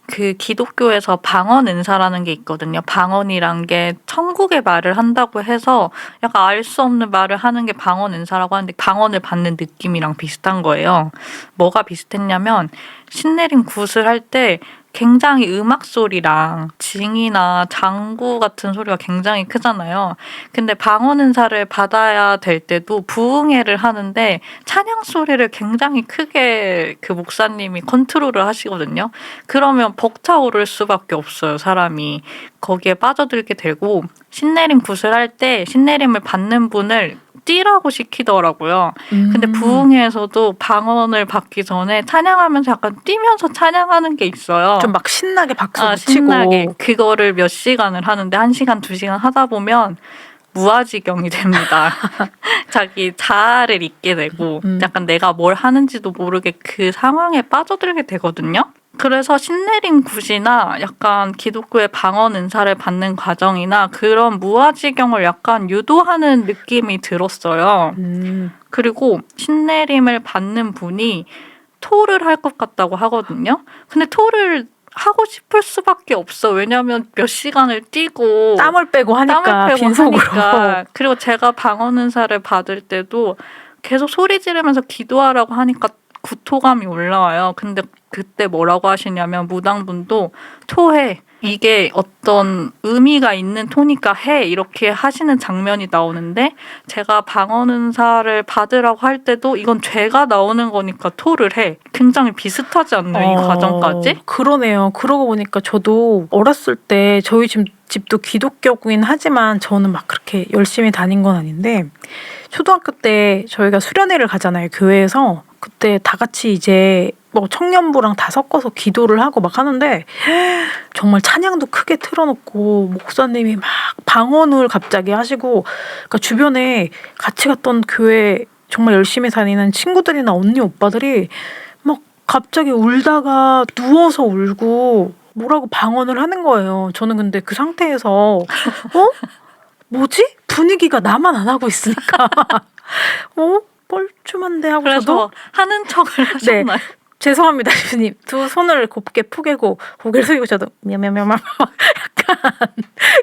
그 기독교에서 방언 은사라는 게 있거든요. 방언이란 게 천국의 말을 한다고 해서 약간 알 수 없는 말을 하는 게 방언 은사라고 하는데 방언을 받는 느낌이랑 비슷한 거예요. 뭐가 비슷했냐면 신내림 굿을 할 때 굉장히 음악 소리랑 징이나 장구 같은 소리가 굉장히 크잖아요. 근데 방언 은사를 받아야 될 때도 부흥회를 하는데 찬양 소리를 굉장히 크게 그 목사님이 컨트롤을 하시거든요. 그러면 벅차오를 수밖에 없어요, 사람이. 거기에 빠져들게 되고 신내림 굿을 할 때 신내림을 받는 분을 뛰라고 시키더라고요. 근데 부흥회에서도 방언을 받기 전에 찬양하면서 약간 뛰면서 찬양하는 게 있어요. 좀 막 신나게 박수 치고. 신나게. 그거를 몇 시간을 하는데 1시간, 2시간 하다 보면 무아지경이 됩니다. 자기 자아를 잊게 되고 음. 약간 내가 뭘 하는지도 모르게 그 상황에 빠져들게 되거든요. 그래서 신내림 굿이나 약간 기독교의 방언 은사를 받는 과정이나 그런 무아지경을 약간 유도하는 느낌이 들었어요. 그리고 신내림을 받는 분이 토를 할 것 같다고 하거든요. 근데 토를 하고 싶을 수밖에 없어. 왜냐하면 몇 시간을 뛰고 땀을 빼고 하니까 땀을 빼고 빈속으로. 하니까. 그리고 제가 방언 은사를 받을 때도 계속 소리 지르면서 기도하라고 하니까 구토감이 올라와요. 근데 그때 뭐라고 하시냐면 무당분도 토해. 이게 어떤 의미가 있는 토니까 해. 이렇게 하시는 장면이 나오는데 제가 방언 은사를 받으라고 할 때도 이건 죄가 나오는 거니까 토를 해. 굉장히 비슷하지 않나요? 이 과정까지? 그러네요. 그러고 보니까 저도 어렸을 때 저희 집도 기독교긴 하지만 저는 막 그렇게 열심히 다닌 건 아닌데 초등학교 때 저희가 수련회를 가잖아요. 교회에서. 그때 다 같이 이제 뭐 청년부랑 다 섞어서 기도를 하고 막 하는데 정말 찬양도 크게 틀어놓고 목사님이 막 방언을 갑자기 하시고 그러니까 주변에 같이 갔던 교회 정말 열심히 다니는 친구들이나 언니 오빠들이 막 갑자기 울다가 누워서 울고 뭐라고 방언을 하는 거예요. 저는 근데 그 상태에서 뭐지? 분위기가 나만 안 하고 있으니까 뻘쭘한데 하고 그래서 저도 하는 척을 하셨나요? 죄송합니다, 주님. 두 손을 곱게 포개고 고개를 숙이고 저도 мямямя며 약간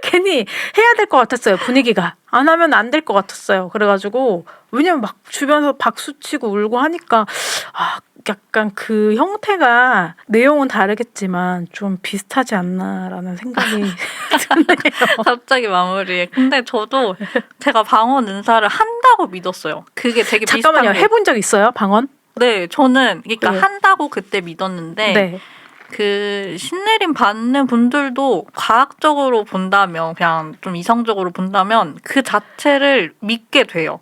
괜히 해야 될 것 같았어요. 분위기가 안 하면 안 될 것 같았어요. 그래가지고 왜냐면 막 주변에서 박수치고 울고 하니까 약간 그 형태가 내용은 다르겠지만 좀 비슷하지 않나라는 생각이 드네요. 갑자기 마무리에. 근데 저도 제가 방언 은사를 한다고 믿었어요. 그게 되게 잠깐만요. 비슷한 게. 해본 적 있어요? 방언? 네, 저는 그러니까 네. 한다고 그때 믿었는데 네. 그 신내림 받는 분들도 과학적으로 본다면 그냥 좀 이성적으로 본다면 그 자체를 믿게 돼요.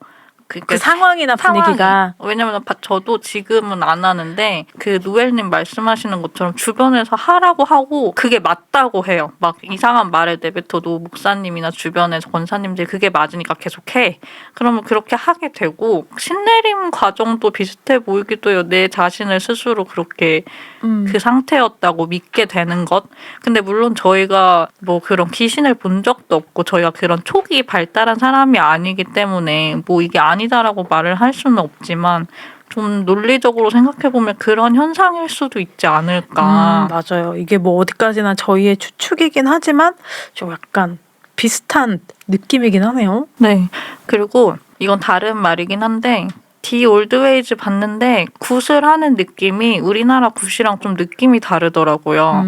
그 상황이나 분위기가 왜냐면 저도 지금은 안 하는데 그 노엘님 말씀하시는 것처럼 주변에서 하라고 하고 그게 맞다고 해요. 막 이상한 말을 내뱉어도 목사님이나 주변에서 권사님들이 그게 맞으니까 계속해. 그러면 그렇게 하게 되고 신내림 과정도 비슷해 보이기도 해요. 내 자신을 스스로 그렇게 그 상태였다고 믿게 되는 것. 근데 물론 저희가 뭐 그런 귀신을 본 적도 없고 저희가 그런 촉이 발달한 사람이 아니기 때문에 뭐 이게 아니다라고 말을 할 수는 없지만 좀 논리적으로 생각해보면 그런 현상일 수도 있지 않을까. 맞아요. 이게 뭐 어디까지나 저희의 추측이긴 하지만 좀 약간 비슷한 느낌이긴 하네요. 네. 그리고 이건 다른 말이긴 한데 디 올드웨이즈 봤는데 굿을 하는 느낌이 우리나라 굿이랑 좀 느낌이 다르더라고요.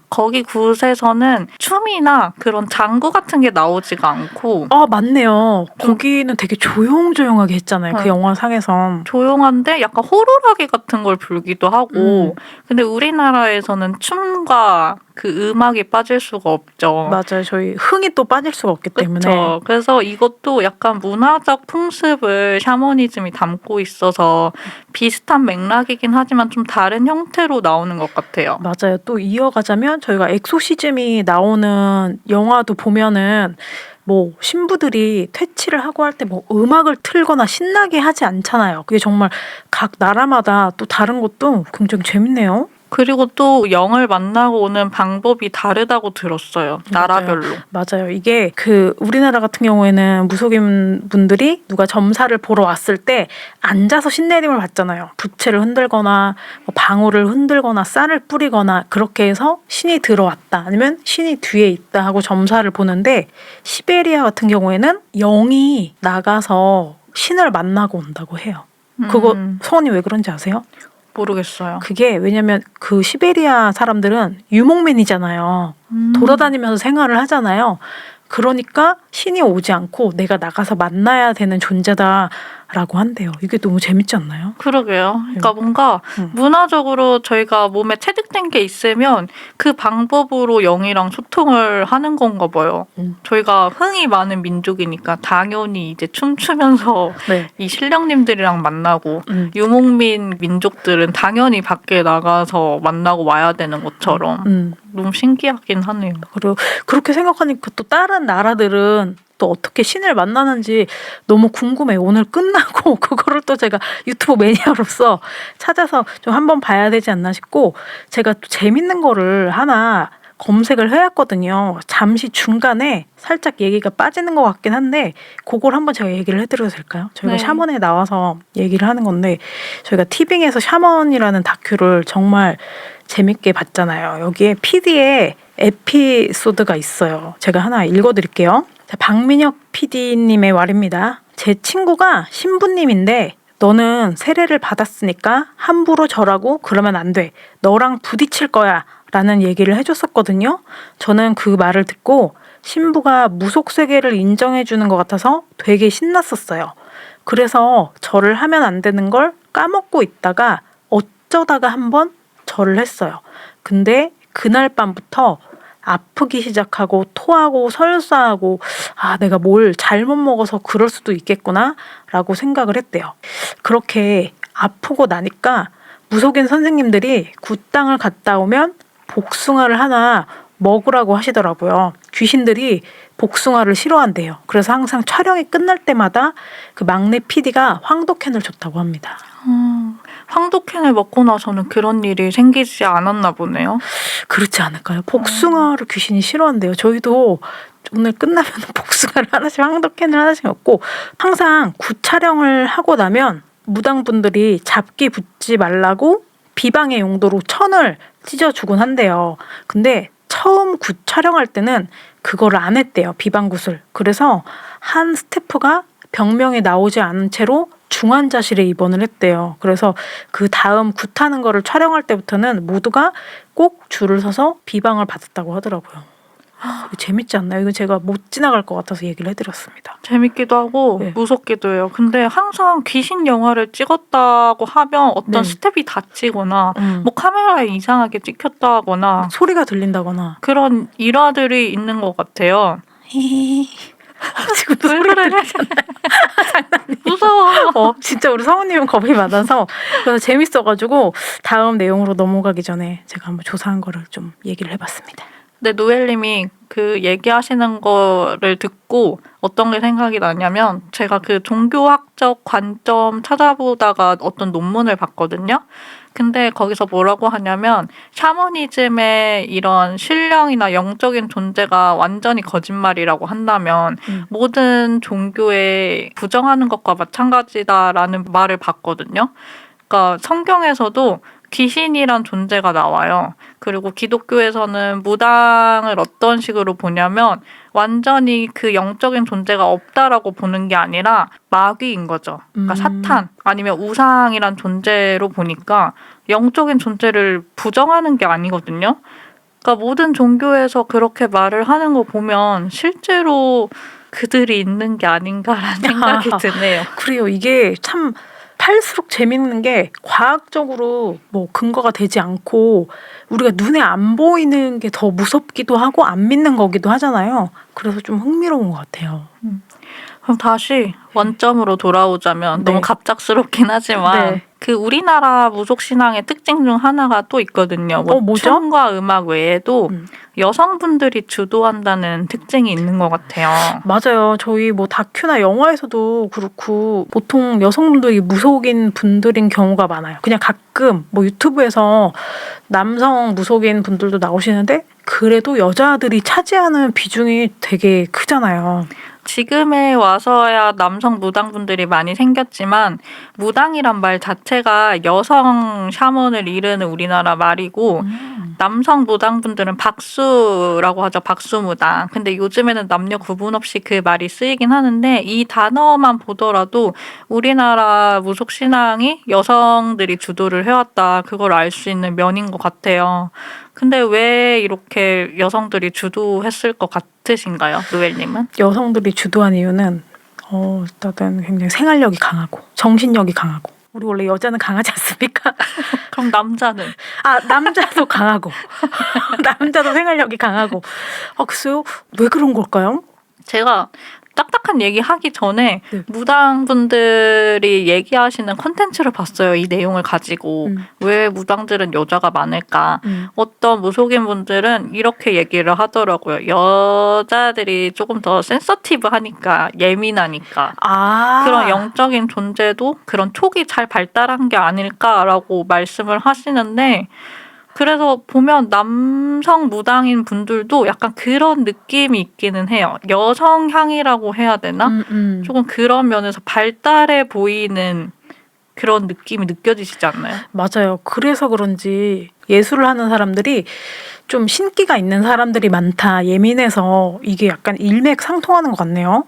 거기 굿에서는 춤이나 그런 장구 같은 게 나오지가 않고 맞네요. 거기는 되게 조용조용하게 했잖아요. 그 영화상에선. 조용한데 약간 호루라기 같은 걸 불기도 하고 근데 우리나라에서는 춤과 그 음악이 빠질 수가 없죠. 맞아요. 저희 흥이 또 빠질 수가 없기 때문에. 그렇죠. 그래서 이것도 약간 문화적 풍습을 샤머니즘이 담고 있어서 비슷한 맥락이긴 하지만 좀 다른 형태로 나오는 것 같아요. 맞아요. 또 이어가자면 저희가 엑소시즘이 나오는 영화도 보면은 뭐 신부들이 퇴치를 하고 할 때 뭐 음악을 틀거나 신나게 하지 않잖아요. 그게 정말 각 나라마다 또 다른 것도 굉장히 재밌네요. 그리고 또 영을 만나고 오는 방법이 다르다고 들었어요. 나라별로. 맞아요. 이게 그 우리나라 같은 경우에는 무속인 분들이 누가 점사를 보러 왔을 때 앉아서 신내림을 받잖아요. 부채를 흔들거나 뭐 방울을 흔들거나 쌀을 뿌리거나 그렇게 해서 신이 들어왔다 아니면 신이 뒤에 있다 하고 점사를 보는데 시베리아 같은 경우에는 영이 나가서 신을 만나고 온다고 해요. 그거 소원이 왜 그런지 아세요? 모르겠어요. 그게 왜냐면 그 시베리아 사람들은 유목민이잖아요. 돌아다니면서 생활을 하잖아요. 그러니까 신이 오지 않고 내가 나가서 만나야 되는 존재다라고 한대요. 이게 너무 재밌지 않나요? 그러게요. 그러니까 뭔가 문화적으로 저희가 몸에 체득된 게 있으면 그 방법으로 영이랑 소통을 하는 건가 봐요. 저희가 흥이 많은 민족이니까 당연히 이제 춤추면서 이 신령님들이랑 만나고 유목민 민족들은 당연히 밖에 나가서 만나고 와야 되는 것처럼 너무 신기하긴 하네요. 그리고 그렇게 생각하니까 또 다른 나라들은 또 어떻게 신을 만나는지 너무 궁금해요. 오늘 끝나고 그거를 또 제가 유튜브 매니아로서 찾아서 좀 한번 봐야 되지 않나 싶고 제가 또 재밌는 거를 하나 검색을 해왔거든요. 잠시 중간에 살짝 얘기가 빠지는 것 같긴 한데 그걸 한번 제가 얘기를 해드려도 될까요? 저희가 네. 샤먼에 나와서 얘기를 하는 건데 저희가 티빙에서 샤먼이라는 다큐를 정말 재밌게 봤잖아요. 여기에 PD의 에피소드가 있어요. 제가 하나 읽어드릴게요. 자, 박민혁 PD님의 말입니다. 제 친구가 신부님인데 너는 세례를 받았으니까 함부로 절하고 그러면 안 돼. 너랑 부딪힐 거야. 라는 얘기를 해줬었거든요. 저는 그 말을 듣고 신부가 무속세계를 인정해주는 것 같아서 되게 신났었어요. 그래서 절을 하면 안 되는 걸 까먹고 있다가 어쩌다가 한번 절을 했어요. 근데 그날 밤부터 아프기 시작하고 토하고 설사하고 내가 뭘 잘못 먹어서 그럴 수도 있겠구나 라고 생각을 했대요. 그렇게 아프고 나니까 무속인 선생님들이 굿땅을 갔다 오면 복숭아를 하나 먹으라고 하시더라고요. 귀신들이 복숭아를 싫어한대요. 그래서 항상 촬영이 끝날 때마다 그 막내 PD가 황도캔을 줬다고 합니다. 황도캔을 먹고 나서는 그런 일이 생기지 않았나 보네요. 그렇지 않을까요? 복숭아를 귀신이 싫어한대요. 저희도 오늘 끝나면 복숭아를 하나씩 황도캔을 하나씩 먹고 항상 굿 촬영을 하고 나면 무당분들이 잡기 붙지 말라고 비방의 용도로 천을 찢어주곤 한대요. 근데 처음 굿 촬영할 때는 그거를 안 했대요. 비방굿을. 그래서 한 스태프가 병명이 나오지 않은 채로 중환자실에 입원을 했대요. 그래서 그 다음 굿하는 거를 촬영할 때부터는 모두가 꼭 줄을 서서 비방을 받았다고 하더라고요. 재밌지 않나요? 이거 제가 못 지나갈 것 같아서 얘기를 해드렸습니다. 재밌기도 하고 네. 무섭기도 해요. 근데 항상 귀신 영화를 찍었다고 하면 어떤 네. 스텝이 다치거나 뭐 카메라에 이상하게 찍혔다거나 소리가 들린다거나 그런 일화들이 있는 것 같아요. 지금 왜 소리가 그래? 들리잖아요. 무서워. 진짜 우리 성우님은 겁이 많아서 그래서 재밌어가지고 다음 내용으로 넘어가기 전에 제가 한번 조사한 거를 좀 얘기를 해봤습니다. 근데 노엘님이 그 얘기하시는 거를 듣고 어떤 게 생각이 나냐면 제가 그 종교학적 관점 찾아보다가 어떤 논문을 봤거든요. 근데 거기서 뭐라고 하냐면 샤머니즘의 이런 신령이나 영적인 존재가 완전히 거짓말이라고 한다면 모든 종교에 부정하는 것과 마찬가지다라는 말을 봤거든요. 그러니까 성경에서도 귀신이란 존재가 나와요. 그리고 기독교에서는 무당을 어떤 식으로 보냐면 완전히 그 영적인 존재가 없다라고 보는 게 아니라 마귀인 거죠. 그러니까 사탄 아니면 우상이란 존재로 보니까 영적인 존재를 부정하는 게 아니거든요. 그러니까 모든 종교에서 그렇게 말을 하는 거 보면 실제로 그들이 있는 게 아닌가라는 생각이 드네요. 그래요. 이게 참 팔수록 재밌는 게 과학적으로 뭐 근거가 되지 않고 우리가 눈에 안 보이는 게 더 무섭기도 하고 안 믿는 거기도 하잖아요. 그래서 좀 흥미로운 것 같아요. 그럼 다시 원점으로 돌아오자면 네. 너무 갑작스럽긴 하지만 네. 그 우리나라 무속 신앙의 특징 중 하나가 또 있거든요. 뭐 뭐죠? 춤과 음악 외에도 여성분들이 주도한다는 특징이 있는 것 같아요. 맞아요. 저희 뭐 다큐나 영화에서도 그렇고 보통 여성분들이 무속인 분들인 경우가 많아요. 그냥 가끔 뭐 유튜브에서 남성 무속인 분들도 나오시는데 그래도 여자들이 차지하는 비중이 되게 크잖아요. 지금에 와서야 남성 무당분들이 많이 생겼지만 무당이란 말 자체가 여성 샤먼을 이르는 우리나라 말이고 남성 무당분들은 박수라고 하죠. 박수무당. 근데 요즘에는 남녀 구분 없이 그 말이 쓰이긴 하는데 이 단어만 보더라도 우리나라 무속 신앙이 여성들이 주도를 해왔다. 그걸 알 수 있는 면인 것 같아요. 근데 왜 이렇게 여성들이 주도했을 것 같으신가요? 노엘님은? 여성들이 주도한 이유는 일단은 굉장히 생활력이 강하고 정신력이 강하고 우리 원래 여자는 강하지 않습니까? 그럼 남자는? 남자도 강하고 남자도 생활력이 강하고 글쎄요 왜 그런 걸까요? 제가 딱딱한 얘기 하기 전에 네. 무당분들이 얘기하시는 콘텐츠를 봤어요. 이 내용을 가지고. 왜 무당들은 여자가 많을까? 어떤 무속인 분들은 이렇게 얘기를 하더라고요. 여자들이 조금 더 센서티브하니까, 예민하니까. 그런 영적인 존재도 그런 촉이 잘 발달한 게 아닐까라고 말씀을 하시는데, 그래서 보면 남성 무당인 분들도 약간 그런 느낌이 있기는 해요. 여성향이라고 해야 되나? 조금 그런 면에서 발달해 보이는 그런 느낌이 느껴지시지 않나요? 맞아요. 그래서 그런지 예술을 하는 사람들이 좀 신기가 있는 사람들이 많다. 예민해서 이게 약간 일맥상통하는 것 같네요.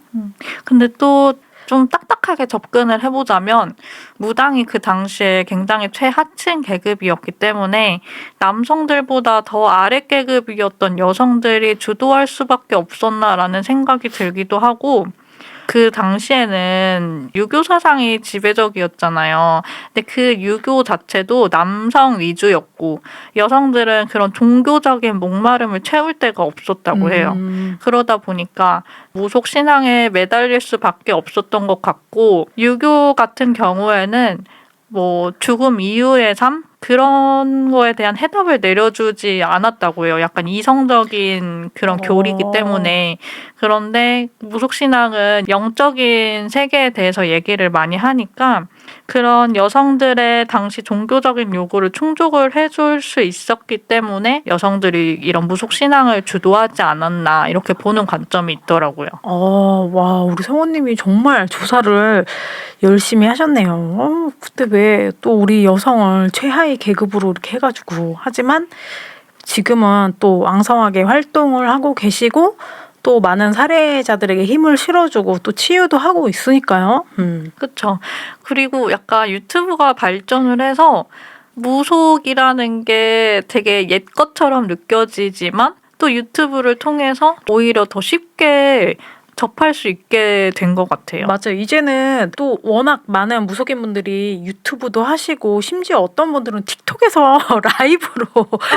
근데 또 좀 딱딱하게 접근을 해보자면 무당이 그 당시에 굉장히 최하층 계급이었기 때문에 남성들보다 더 아래 계급이었던 여성들이 주도할 수밖에 없었나라는 생각이 들기도 하고, 그 당시에는 유교 사상이 지배적이었잖아요. 근데 그 유교 자체도 남성 위주였고 여성들은 그런 종교적인 목마름을 채울 데가 없었다고 해요. 그러다 보니까 무속 신앙에 매달릴 수밖에 없었던 것 같고, 유교 같은 경우에는 뭐 죽음 이후의 삶? 그런 거에 대한 해답을 내려주지 않았다고 해요. 약간 이성적인 그런 교리이기 때문에. 그런데 무속신앙은 영적인 세계에 대해서 얘기를 많이 하니까 그런 여성들의 당시 종교적인 요구를 충족을 해줄 수 있었기 때문에 여성들이 이런 무속신앙을 주도하지 않았나 이렇게 보는 관점이 있더라고요. 와, 우리 성우님이 정말 조사를 열심히 하셨네요. 그때 왜 또 우리 여성을 최하위 계급으로 이렇게 해가지고, 하지만 지금은 또 왕성하게 활동을 하고 계시고 또 많은 사례자들에게 힘을 실어주고 또 치유도 하고 있으니까요. 그렇죠. 그리고 약간 유튜브가 발전을 해서 무속이라는 게 되게 옛 것처럼 느껴지지만 또 유튜브를 통해서 오히려 더 쉽게 접할 수 있게 된 것 같아요. 맞아요. 이제는 또 워낙 많은 무속인 분들이 유튜브도 하시고 심지어 어떤 분들은 틱톡에서 라이브로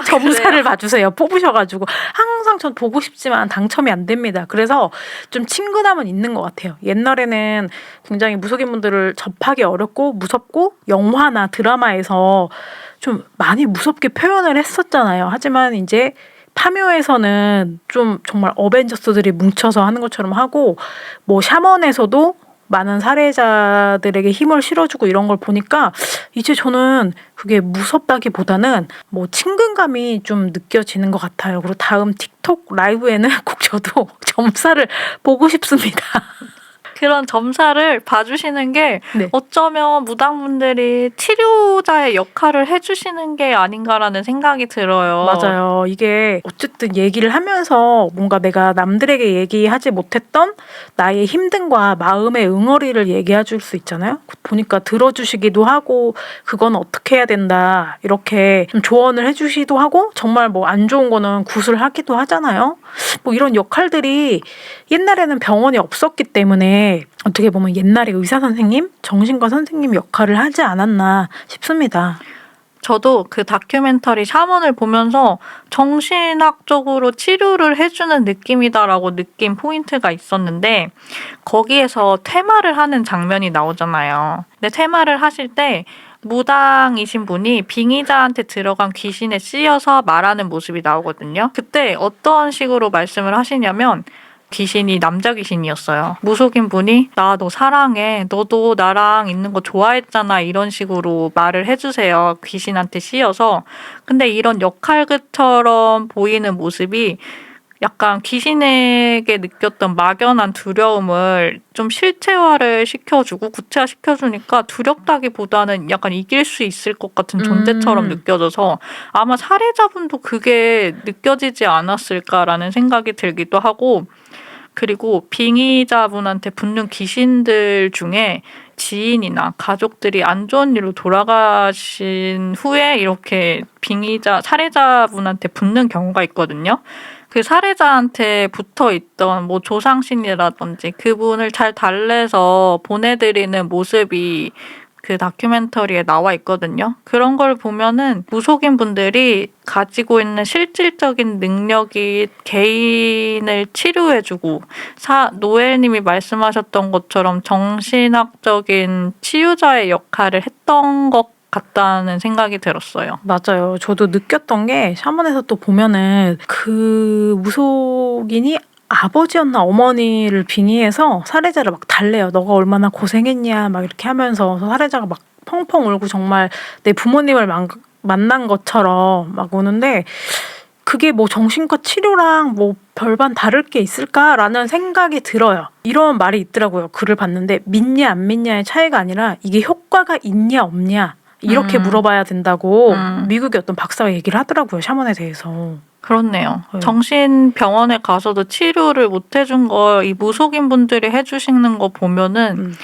점사를 봐주세요. 뽑으셔가지고 항상 전 보고 싶지만 당첨이 안 됩니다. 그래서 좀 친근함은 있는 것 같아요. 옛날에는 굉장히 무속인 분들을 접하기 어렵고 무섭고 영화나 드라마에서 좀 많이 무섭게 표현을 했었잖아요. 하지만 이제 파묘에서는 좀 정말 어벤져스들이 뭉쳐서 하는 것처럼 하고, 뭐 샤먼에서도 많은 사례자들에게 힘을 실어주고 이런 걸 보니까 이제 저는 그게 무섭다기보다는 뭐 친근감이 좀 느껴지는 것 같아요. 그리고 다음 틱톡 라이브에는 꼭 저도 점사를 보고 싶습니다. 그런 점사를 봐주시는 게 네. 어쩌면 무당분들이 치료자의 역할을 해주시는 게 아닌가라는 생각이 들어요. 맞아요. 이게 어쨌든 얘기를 하면서 뭔가 내가 남들에게 얘기하지 못했던 나의 힘듦과 마음의 응어리를 얘기해 줄 수 있잖아요. 보니까 들어주시기도 하고 그건 어떻게 해야 된다 이렇게 좀 조언을 해주시기도 하고, 정말 뭐 안 좋은 거는 굿을 하기도 하잖아요. 뭐 이런 역할들이 옛날에는 병원이 없었기 때문에 어떻게 보면 옛날에 의사 선생님, 정신과 선생님 역할을 하지 않았나 싶습니다. 저도 그 다큐멘터리 샤먼을 보면서 정신학적으로 치료를 해주는 느낌이다라고 느낀 포인트가 있었는데, 거기에서 퇴마를 하는 장면이 나오잖아요. 근데 퇴마를 하실 때 무당이신 분이 빙의자한테 들어간 귀신에 씌여서 말하는 모습이 나오거든요. 그때 어떤 식으로 말씀을 하시냐면 귀신이 남자 귀신이었어요. 무속인 분이 나 너 사랑해. 너도 나랑 있는 거 좋아했잖아. 이런 식으로 말을 해주세요. 귀신한테 씌여서. 근데 이런 역할처럼 보이는 모습이 약간 귀신에게 느꼈던 막연한 두려움을 좀 실체화를 시켜주고 구체화시켜주니까 두렵다기보다는 약간 이길 수 있을 것 같은 존재처럼 느껴져서 아마 사례자분도 그게 느껴지지 않았을까라는 생각이 들기도 하고, 그리고 빙의자분한테 붙는 귀신들 중에 지인이나 가족들이 안 좋은 일로 돌아가신 후에 이렇게 사례자분한테 붙는 경우가 있거든요. 그 사례자한테 붙어 있던 뭐 조상신이라든지 그분을 잘 달래서 보내드리는 모습이 그 다큐멘터리에 나와 있거든요. 그런 걸 보면은 무속인 분들이 가지고 있는 실질적인 능력이 개인을 치료해주고 노엘님이 말씀하셨던 것처럼 정신학적인 치유자의 역할을 했던 것 같다는 생각이 들었어요. 맞아요. 저도 느꼈던 게 샤먼에서 또 보면은 그 무속인이 아버지였나 어머니를 빙의해서 살해자를 막 달래요. 너가 얼마나 고생했냐 막 이렇게 하면서 살해자가 막 펑펑 울고 정말 내 부모님을 만난 것처럼 막 우는데 그게 뭐 정신과 치료랑 뭐 별반 다를 게 있을까라는 생각이 들어요. 이런 말이 있더라고요. 글을 봤는데 믿냐 안 믿냐의 차이가 아니라 이게 효과가 있냐 없냐 이렇게 물어봐야 된다고 미국의 어떤 박사가 얘기를 하더라고요. 샤먼에 대해서. 그렇네요. 네. 정신병원에 가서도 치료를 못 해준 거 이 무속인 분들이 해주시는 거 보면은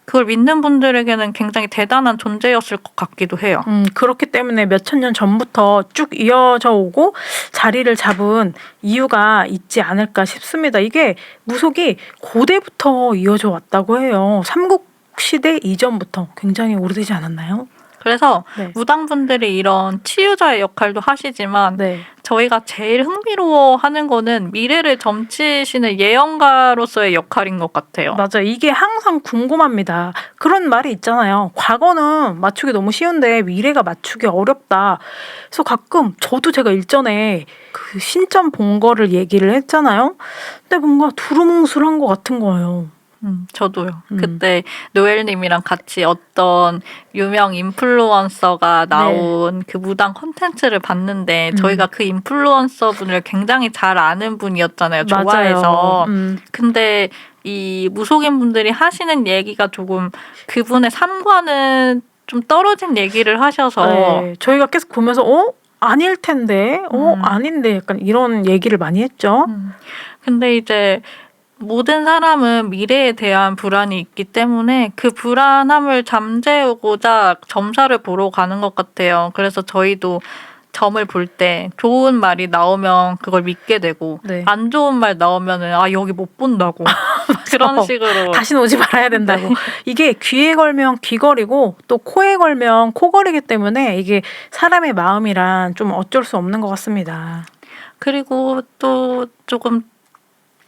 그걸 믿는 분들에게는 굉장히 대단한 존재였을 것 같기도 해요. 그렇기 때문에 몇천 년 전부터 쭉 이어져 오고 자리를 잡은 이유가 있지 않을까 싶습니다. 이게 무속이 고대부터 이어져 왔다고 해요. 삼국시대 이전부터 굉장히 오래되지 않았나요? 그래서 네. 무당분들이 이런 치유자의 역할도 하시지만 네. 저희가 제일 흥미로워하는 거는 미래를 점치시는 예언가로서의 역할인 것 같아요. 맞아요. 이게 항상 궁금합니다. 그런 말이 있잖아요. 과거는 맞추기 너무 쉬운데 미래가 맞추기 어렵다. 그래서 가끔 저도 제가 일전에 그 신점 본 거를 얘기를 했잖아요. 근데 뭔가 두루뭉술한 것 같은 거예요. 저도요. 그때 노엘님이랑 같이 어떤 유명 인플루언서가 나온 그 무당 콘텐츠를 봤는데 저희가 그 인플루언서 분을 굉장히 잘 아는 분이었잖아요. 좋아해서. 근데 이 무속인 분들이 하시는 얘기가 조금 그분의 삶과는 좀 떨어진 얘기를 하셔서 네, 저희가 계속 보면서 아닐 텐데 아닌데 약간 이런 얘기를 많이 했죠. 근데 이제 모든 사람은 미래에 대한 불안이 있기 때문에 그 불안함을 잠재우고자 점사를 보러 가는 것 같아요. 그래서 저희도 점을 볼 때 좋은 말이 나오면 그걸 믿게 되고 네. 안 좋은 말 나오면은 여기 못 본다고 그런 식으로 다시는 오지 말아야 된다고. 이게 귀에 걸면 귀걸이고 또 코에 걸면 코걸이기 때문에 이게 사람의 마음이란 좀 어쩔 수 없는 것 같습니다. 그리고 또 조금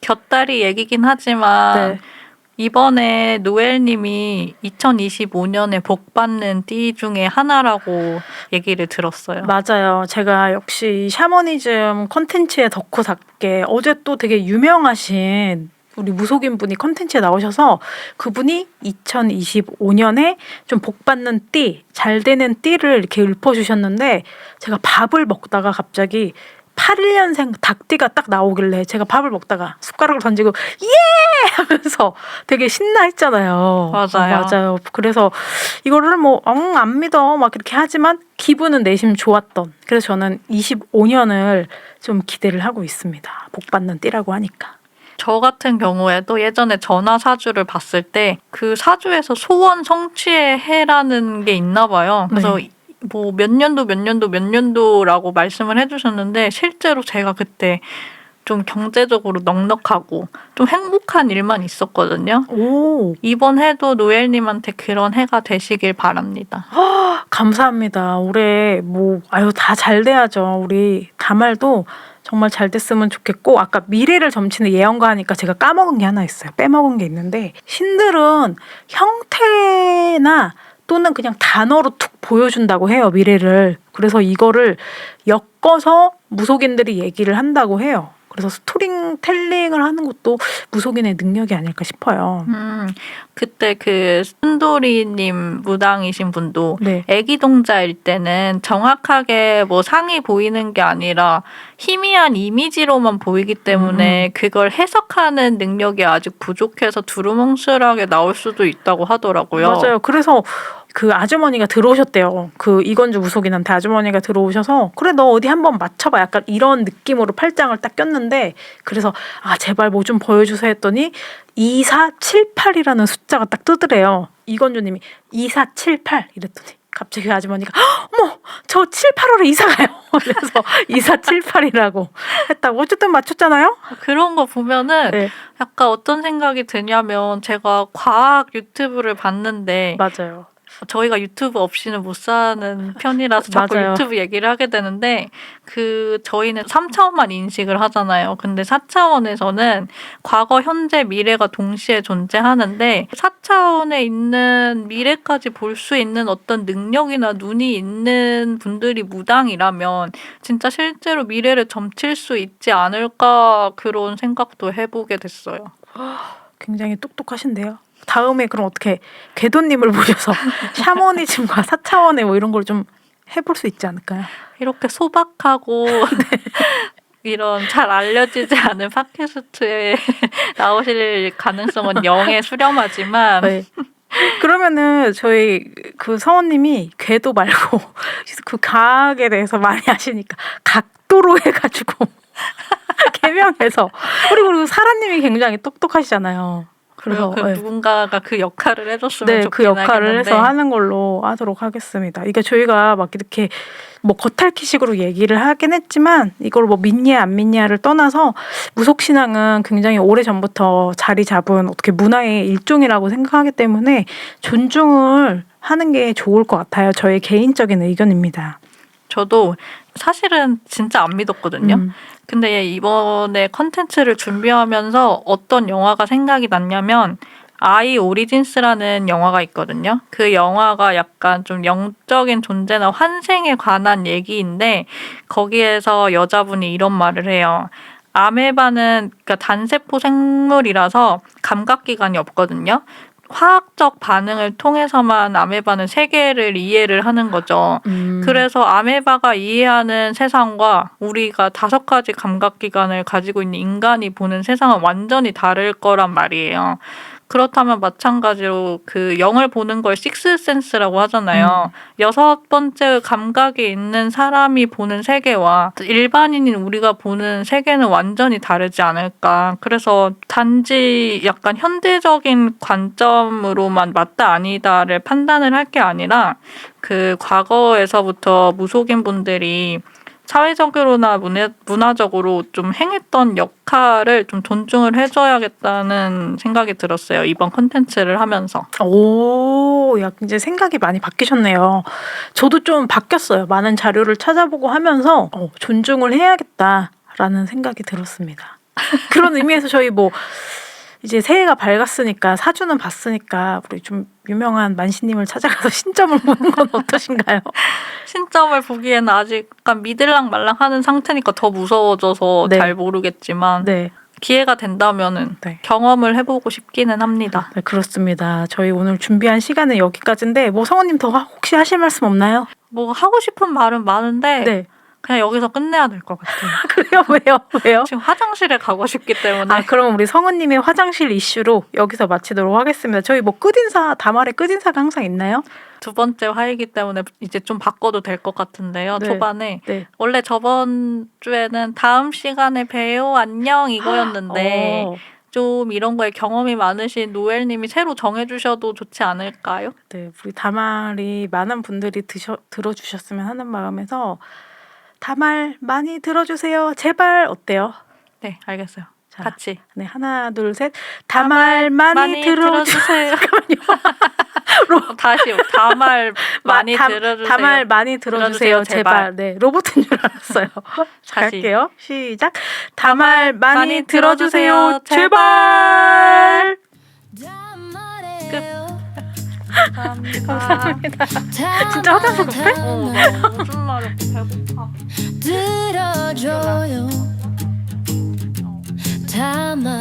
곁다리 얘기긴 하지만 이번에 노엘님이 2025년에 복 받는 띠 중에 하나라고 얘기를 들었어요. 맞아요. 제가 역시 샤머니즘 컨텐츠의 덕후답게 어제 또 되게 유명하신 우리 무속인 분이 컨텐츠에 나오셔서 그분이 2025년에 좀 복 받는 띠, 잘 되는 띠를 이렇게 읊어주셨는데 제가 밥을 먹다가 갑자기 81년생 닭띠가 딱 나오길래 제가 밥을 먹다가 숟가락을 던지고 예! 하면서 되게 신나 했잖아요. 맞아요. 맞아요. 그래서 이거를 안 믿어 막 이렇게 하지만 기분은 내심 좋았던. 그래서 저는 25년을 좀 기대를 하고 있습니다. 복 받는 띠라고 하니까. 저 같은 경우에도 예전에 전화 사주를 봤을 때 그 사주에서 소원 성취의 해라는 게 있나 봐요. 그래서 뭐 몇 년도라고 말씀을 해주셨는데 실제로 제가 그때 좀 경제적으로 넉넉하고 좀 행복한 일만 있었거든요. 이번 해도 노엘님한테 그런 해가 되시길 바랍니다. 감사합니다. 올해 다 잘 돼야죠. 우리 다말도 정말 잘 됐으면 좋겠고 아까 미래를 점치는 예언가 하니까 제가 까먹은 게 하나 있어요. 빼먹은 게 있는데 신들은 형태나 또는 그냥 단어로 툭 보여준다고 해요. 미래를. 그래서 이거를 엮어서 무속인들이 얘기를 한다고 해요. 그래서 스토리텔링을 하는 것도 무속인의 능력이 아닐까 싶어요. 그때 그 순돌이님 무당이신 분도 네. 애기 동자일 때는 정확하게 뭐 상이 보이는 게 아니라 희미한 이미지로만 보이기 때문에 그걸 해석하는 능력이 아직 부족해서 두루뭉술하게 나올 수도 있다고 하더라고요. 맞아요. 그래서 그 아주머니가 들어오셨대요. 그 이건주 무속인한테 아주머니가 들어오셔서 그래 너 어디 한번 맞춰봐. 약간 이런 느낌으로 팔짱을 딱 꼈는데 그래서 제발 뭐 좀 보여주세요 했더니 2478이라는 숫자가 딱 뜨더래요. 이건주님이 2478 이랬더니 갑자기 그 아주머니가 어머 저 785로 이사가요. 그래서 2478이라고 했다고. 어쨌든 맞췄잖아요. 그런 거 보면은 약간 어떤 생각이 드냐면 제가 과학 유튜브를 봤는데 맞아요. 저희가 유튜브 없이는 못 사는 편이라서 자꾸 맞아요. 유튜브 얘기를 하게 되는데 저희는 3차원만 인식을 하잖아요. 근데 4차원에서는 과거, 현재, 미래가 동시에 존재하는데 4차원에 있는 미래까지 볼 수 있는 어떤 능력이나 눈이 있는 분들이 무당이라면 진짜 실제로 미래를 점칠 수 있지 않을까 그런 생각도 해보게 됐어요. 굉장히 똑똑하신데요. 다음에 그럼 어떻게 궤도님을 모셔서 샤머니즘과 4차원의 뭐 이런 걸 좀 해볼 수 있지 않을까요? 이렇게 소박하고 이런 잘 알려지지 않은 팟캐스트에 나오실 가능성은 0에 수렴하지만 네. 그러면은 저희 그 성원님이 궤도 말고 그 과학에 대해서 많이 아시니까 각도로 해가지고 개명해서 그리고 사라님이 굉장히 똑똑하시잖아요. 그래서 네. 누군가가 그 역할을 해줬으면 네, 좋긴 그 역할을 하겠는데. 해서 하는 걸로 하도록 하겠습니다. 이게 저희가 막 이렇게 뭐 겉핥기식으로 얘기를 하긴 했지만 이걸 뭐 믿냐 안 믿냐를 떠나서 무속신앙은 굉장히 오래전부터 자리 잡은 어떻게 문화의 일종이라고 생각하기 때문에 존중을 하는 게 좋을 것 같아요. 저의 개인적인 의견입니다. 저도 사실은 진짜 안 믿었거든요. 근데 이번에 컨텐츠를 준비하면서 어떤 영화가 생각이 났냐면 아이 오리진스라는 영화가 있거든요. 그 영화가 약간 좀 영적인 존재나 환생에 관한 얘기인데 거기에서 여자분이 이런 말을 해요. 아메바는 그러니까 단세포 생물이라서 감각기관이 없거든요. 화학적 반응을 통해서만 아메바는 세계를 이해를 하는 거죠. 그래서 아메바가 이해하는 세상과 우리가 5가지 감각기관을 가지고 있는 인간이 보는 세상은 완전히 다를 거란 말이에요. 그렇다면 마찬가지로 그 영을 보는 걸 식스센스라고 하잖아요. 6번째 감각이 있는 사람이 보는 세계와 일반인인 우리가 보는 세계는 완전히 다르지 않을까. 그래서 단지 약간 현대적인 관점으로만 맞다 아니다를 판단을 할 게 아니라 그 과거에서부터 무속인 분들이 사회적으로나 문화적으로 좀 행했던 역할을 좀 존중을 해줘야겠다는 생각이 들었어요. 이번 컨텐츠를 하면서. 오, 야, 이제 생각이 많이 바뀌셨네요. 저도 좀 바뀌었어요. 많은 자료를 찾아보고 하면서 존중을 해야겠다라는 생각이 들었습니다. 그런 의미에서 저희 뭐 이제 새해가 밝았으니까 사주는 봤으니까 우리 좀 유명한 만시님을 찾아가서 신점을 보는 건 어떠신가요? 신점을 보기에는 아직 약간 믿을랑 말랑하는 상태니까 더 무서워져서 네. 잘 모르겠지만 네. 기회가 된다면은 네. 경험을 해보고 싶기는 합니다. 네, 그렇습니다. 저희 오늘 준비한 시간은 여기까지인데 뭐 성우님 더 혹시 하실 말씀 없나요? 뭐 하고 싶은 말은 많은데 네. 그냥 여기서 끝내야 될 것 같아요. 그래요? 왜요? 지금 화장실에 가고 싶기 때문에. 아, 그럼 우리 성우님의 화장실 이슈로 여기서 마치도록 하겠습니다. 저희 뭐 끝인사, 다말의 끝인사가 항상 있나요? 2번째 화이기 때문에 이제 좀 바꿔도 될 것 같은데요. 네. 초반에. 네. 원래 저번 주에는 다음 시간에 봬요. 안녕 이거였는데 좀 이런 거에 경험이 많으신 노엘님이 새로 정해주셔도 좋지 않을까요? 네, 우리 다말이 많은 분들이 들어주셨으면 하는 마음에서 다말 많이 들어주세요. 제발 어때요? 네, 알겠어요. 자, 같이. 네, 하나, 둘, 셋. 다말 많이 들어주세요. 잠깐만요. 다시요. 다말 많이 들어주세요. 다말 많이 들어주세요. 제발. 네, 로봇인 줄 알았어요. 자, 다시. 갈게요. 시작. 다말 많이 들어주세요. 제발. 감사합니다. 진짜 화장실 급해? 무슨 말이야? 배고파. 들어줘요. 다말